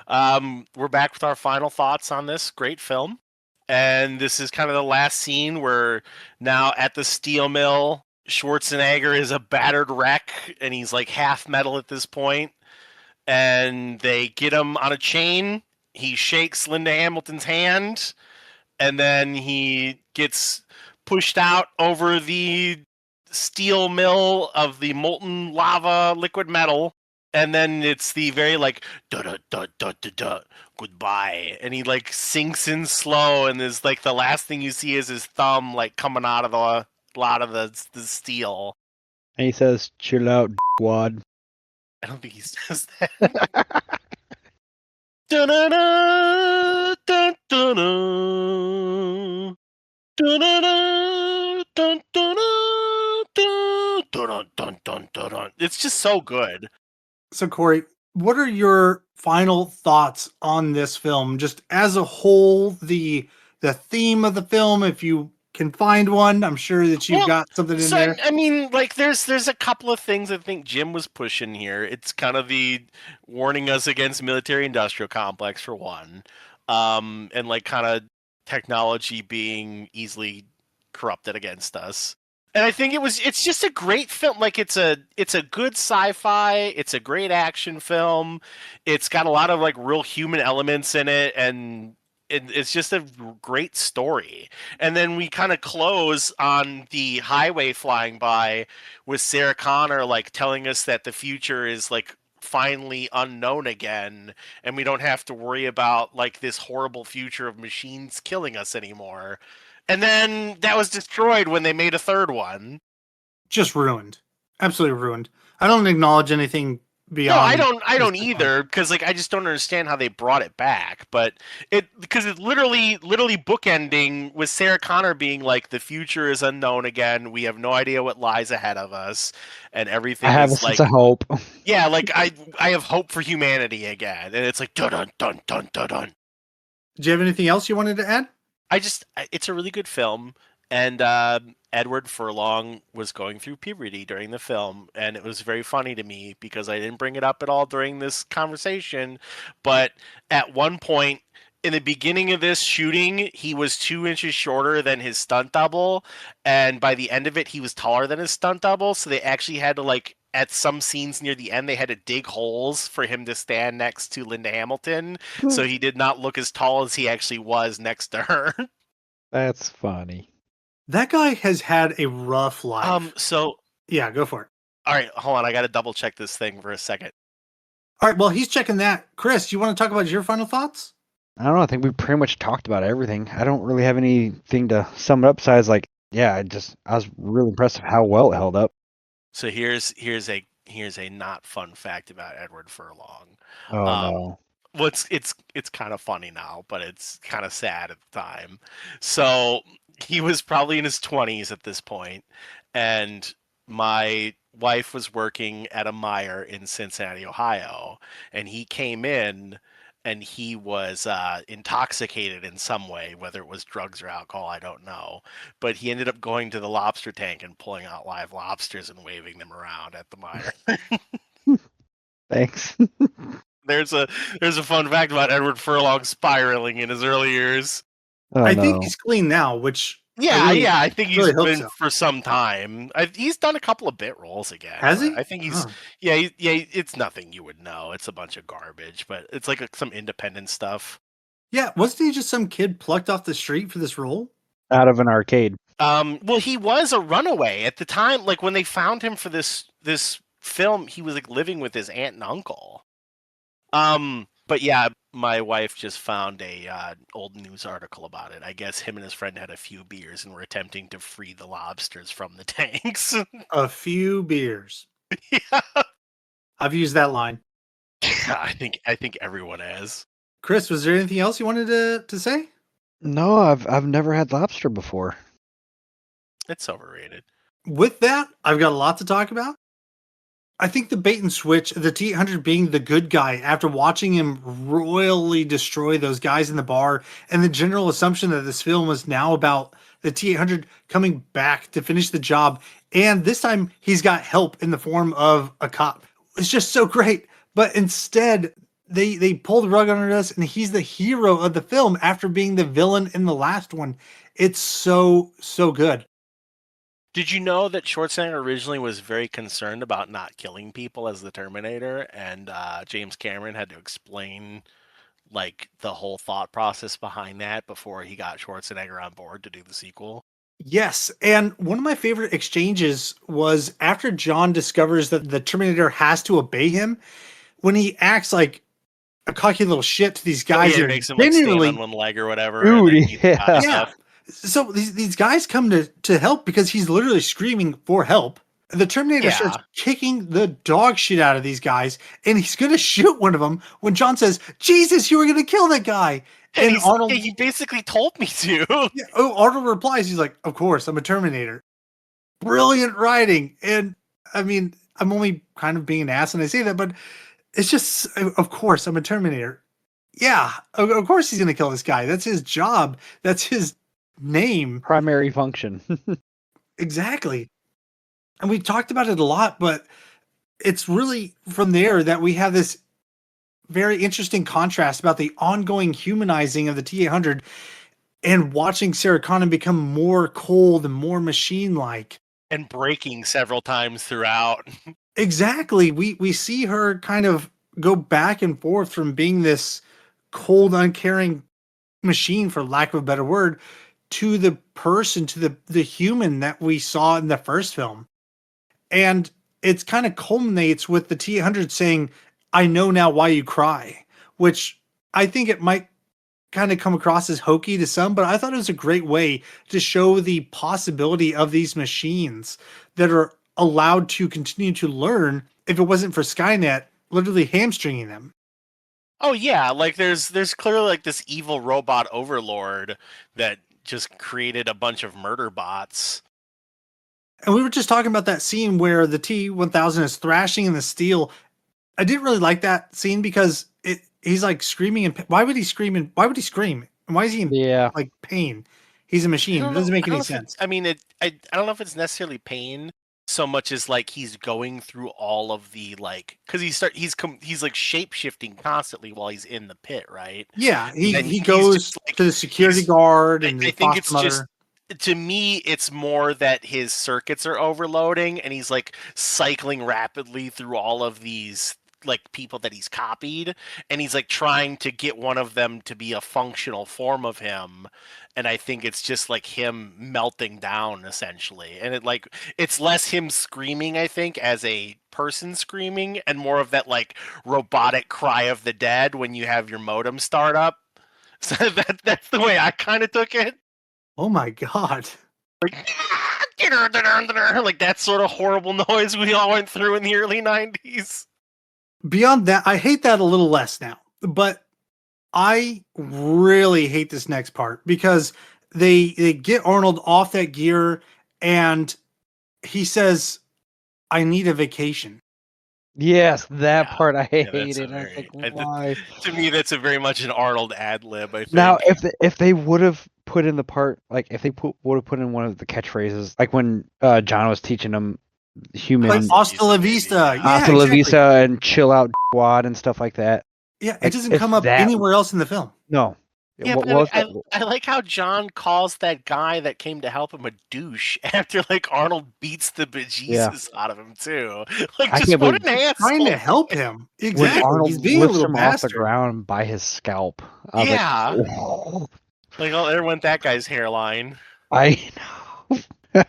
We're back with our final thoughts on this great film. And this is kind of the last scene where now at the steel mill, Schwarzenegger is a battered wreck and he's like half metal at this point. And they get him on a chain. He shakes Linda Hamilton's hand and then he gets pushed out over the steel mill of the molten lava liquid metal, and then it's the very like da da da da da da goodbye, and he like sinks in slow, and there's like the last thing you see is his thumb like coming out of the lot of the steel. And he says, "Chill out, wad." I don't think he says that. Da-da-da, da-da-da. Dun, dun, dun, dun, dun, dun, dun, dun, dun. It's just so good. So, Cory, what are your final thoughts on this film, just as a whole? The theme of the film, if you can find one, I'm sure that you've got something in there. I mean, like, there's a couple of things I think Jim was pushing here. It's kind of the warning us against military-industrial complex for one, and like kind of technology being easily corrupted against us. And I think it's just a great film. Like it's a good sci-fi, it's a great action film. It's got a lot of like real human elements in it, and it's just a great story. And then we kind of close on the highway flying by with Sarah Connor like telling us that the future is like finally unknown again, and we don't have to worry about like this horrible future of machines killing us anymore. And then that was destroyed when they made a third one. Just ruined. Absolutely ruined. I don't acknowledge anything beyond. No, I don't either, because like I just don't understand how they brought it back. But because it's literally bookending with Sarah Connor being like, the future is unknown again. We have no idea what lies ahead of us, and everything. I have is a like, sense of hope. Yeah, like I have hope for humanity again, and it's like dun dun dun dun dun dun. Do you have anything else you wanted to add? It's a really good film, and Edward Furlong was going through puberty during the film, and it was very funny to me because I didn't bring it up at all during this conversation, but at one point in the beginning of this shooting, he was 2 inches shorter than his stunt double, and by the end of it, he was taller than his stunt double, so they actually had to like at some scenes near the end, they had to dig holes for him to stand next to Linda Hamilton, so he did not look as tall as he actually was next to her. That's funny. That guy has had a rough life. So yeah, go for it. All right, hold on. I got to double check this thing for a second. All right, well, he's checking that. Chris, you want to talk about your final thoughts? I don't know. I think we pretty much talked about everything. I don't really have anything to sum it up besides like, yeah, I was really impressed with how well it held up. So here's a not fun fact about Edward Furlong. Oh no. Well, it's kind of funny now, but it's kind of sad at the time. So he was probably in his 20s at this point, and my wife was working at a Meijer in Cincinnati, Ohio, and he came in and he was intoxicated in some way, whether it was drugs or alcohol, I don't know. But he ended up going to the lobster tank and pulling out live lobsters and waving them around at the Meijer. Thanks. There's a fun fact about Edward Furlong spiraling in his early years. Oh, I think he's clean now, which I think he's really been so. for some time. He's done a couple of bit roles again. Has he? I think he's Oh. yeah. It's nothing you would know. It's a bunch of garbage, but it's like some independent stuff. Yeah, wasn't he just some kid plucked off the street for this role? Out of an arcade. Well, he was a runaway at the time. Like when they found him for this film, he was like living with his aunt and uncle. But yeah, my wife just found a old news article about it. I guess him and his friend had a few beers and were attempting to free the lobsters from the tanks. A few beers. Yeah. I've used that line. I think everyone has. Chris, was there anything else you wanted to say? No, I've never had lobster before. It's overrated. With that, I've got a lot to talk about. I think the bait and switch, the T-800 being the good guy after watching him royally destroy those guys in the bar, and the general assumption that this film is now about the T-800 coming back to finish the job. And this time he's got help in the form of a cop. It's just so great. But instead, they pull the rug under us, and he's the hero of the film after being the villain in the last one. It's so good. Did you know that Schwarzenegger originally was very concerned about not killing people as the Terminator, and James Cameron had to explain like the whole thought process behind that before he got Schwarzenegger on board to do the sequel? Yes, and one of my favorite exchanges was after John discovers that the Terminator has to obey him, when he acts like a cocky little shit to these guys Yeah, that it are makes him like stand on genuinely one leg or whatever, and Dude, then beat the guy and yeah. stuff. So these guys come to help because he's literally screaming for help. The Terminator starts Yeah. kicking the dog shit out of these guys, and he's gonna shoot one of them when John says, "Jesus, you were gonna kill that guy." And And Arnold, he basically told me to. yeah, Arnold replies, he's like, "Of course, I'm a Terminator." Brilliant writing, and I mean, I'm only kind of being an ass when I say that, but it's just, of course, I'm a Terminator. Yeah, of course he's gonna kill this guy. That's his job. That's his name. Primary function. Exactly. And we talked about it a lot, but it's really from there that we have this very interesting contrast about the ongoing humanizing of the T-800 and watching Sarah Connor become more cold and more machine-like. And breaking several times throughout. Exactly. We see her kind of go back and forth from being this cold, uncaring machine, for lack of a better word, to the person, to the human that we saw in the first film. And it's kind of culminates with the T-800 saying, "I know now why you cry," which I think it might kind of come across as hokey to some, but I thought it was a great way to show the possibility of these machines that are allowed to continue to learn if it wasn't for Skynet literally hamstringing them. Oh yeah, like there's clearly like this evil robot overlord that just created a bunch of murder bots. And we were just talking about that scene where the T-1000 is thrashing in the steel. I didn't really like that scene because he's like screaming and why would he scream and why would he scream? And why is he in Yeah. like pain? He's a I machine. It don't doesn't know. make I don't any know if sense. I mean, I don't know if it's necessarily pain so much as like he's going through all of the like because he's like shape shifting constantly while he's in the pit, right? Yeah, And he he's goes just like to the security he's. guard and I his think foster it's just mother. to me it's more that his circuits are overloading and he's like cycling rapidly through all of these like people that he's copied and he's like trying to get one of them to be a functional form of him, and I think it's just like him melting down essentially, and it's less him screaming I think as a person screaming and more of that like robotic cry of the dead when you have your modem start up. So that's the way I kind of took it. Oh my god. Like, like that sort of horrible noise we all went through in the early 90s. Beyond that, I hate that a little less now. But I really hate this next part because they get Arnold off that gear and he says, "I need a vacation." Yes, that Yeah. part I Yeah, that's hated. I was like, why? to me, that's a very much an Arnold ad lib, I think. Now, if they would have put in the part, like if they would have put in one of the catchphrases, like when John was teaching them human Like Hasta hasta la maybe, vista. yeah. Yeah, hasta la exactly. vista and chill out wad and stuff like that. Yeah, it Like, doesn't if come up that- anywhere else in the film. No. Yeah, What but was I, that? I like how John calls that guy that came to help him a douche after like Arnold beats the bejesus out of him too. Like, I just can't what believe- an asshole! Trying to help him. When Exactly. Arnold He's being a lifts little him off the bastard. ground by his scalp. I was Yeah. like, oh, Like, oh, there went that guy's hairline. I know.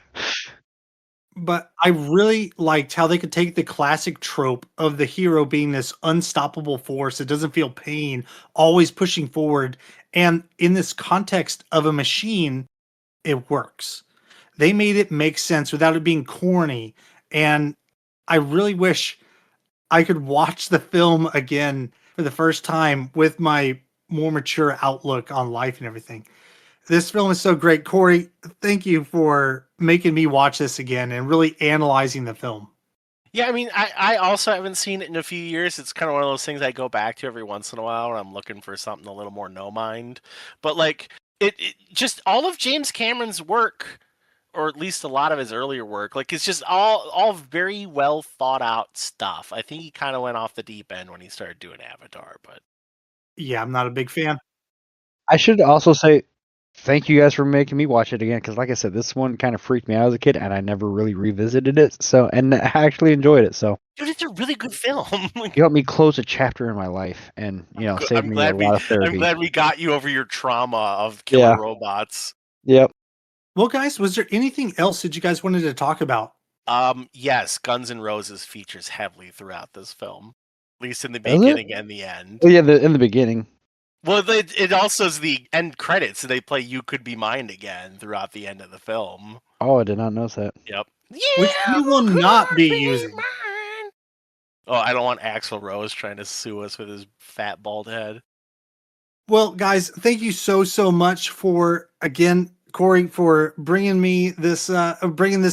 But I really liked how they could take the classic trope of the hero being this unstoppable force that doesn't feel pain, always pushing forward. And in this context of a machine, it works. They made it make sense without it being corny. And I really wish I could watch the film again for the first time with my more mature outlook on life and everything. This film is so great. Cory, thank you for making me watch this again and really analyzing the film. Yeah, I mean, I also haven't seen it in a few years. It's kind of one of those things I go back to every once in a while when I'm looking for something a little more no mind. But like it just all of James Cameron's work, or at least a lot of his earlier work, like it's just all very well thought out stuff. I think he kind of went off the deep end when he started doing Avatar, but Yeah, I'm not a big fan. I should also say thank you guys for making me watch it again because, like I said, this one kind of freaked me out as a kid, and I never really revisited it. So, and I actually enjoyed it. So, dude, it's a really good film. you helped me close a chapter in my life, and saved me a lot of I'm therapy. glad we got you over your trauma of killer Yeah. robots. Yep. Well, guys, was there anything else that you guys wanted to talk about? Yes, Guns N' Roses features heavily throughout this film, at least in the Does it? beginning and the end. Oh yeah, in the beginning. Well, it also is the end credits. They play "You Could Be Mine Again" throughout the end of the film. Oh, I did not notice that. Yep. Which we will not be using. Mine. Oh, I don't want Axl Rose trying to sue us with his fat bald head. Well, guys, thank you so much for, again, Cory, for bringing me this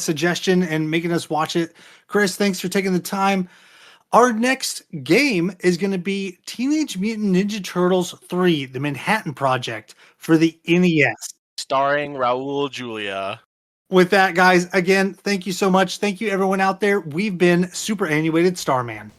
suggestion and making us watch it. Chris, thanks for taking the time. Our next game is going to be Teenage Mutant Ninja Turtles 3: The Manhattan Project for the NES. Starring Raul Julia. With that, guys, again, thank you so much. Thank you, everyone out there. We've been Superannuated Starman.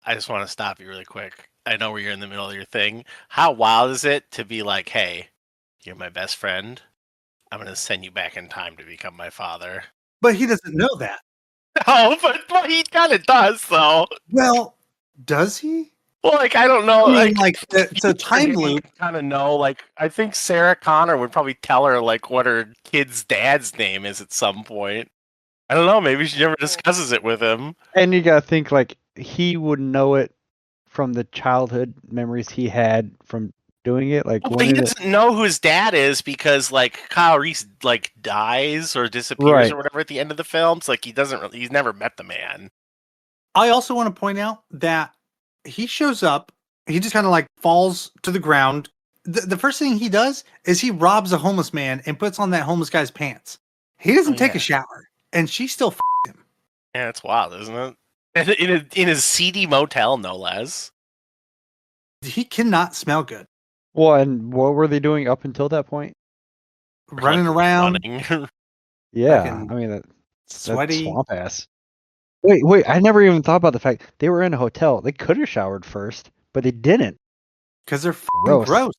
I just want to stop you really quick. I know you're in the middle of your thing. How wild is it to be like, hey, you're my best friend. I'm going to send you back in time to become my father. But he doesn't know that. No, but he kind of does, though. Well, does he? Well, like, I don't know. I mean, like, so time loop. Kind of know. Like, I think Sarah Connor would probably tell her, like, what her kid's dad's name is at some point. I don't know. Maybe she never discusses it with him. And you gotta think like he would know it from the childhood memories he had from doing it. Like, But he doesn't know who his dad is because, like, Kyle Reese, like, dies or disappears Right. or whatever at the end of the film. So, like, he's never met the man. I also want to point out that he shows up, he just kind of like falls to the ground. The first thing he does is he robs a homeless man and puts on that homeless guy's pants. He doesn't take a shower, and she still him. Yeah, it's wild, isn't it? In a seedy motel, no less. He cannot smell good. Well, and what were they doing up until that point? Running around. Yeah, fucking I mean that's sweaty. swamp ass. Wait! I never even thought about the fact they were in a hotel. They could have showered first, but they didn't. Because they're Gross. gross.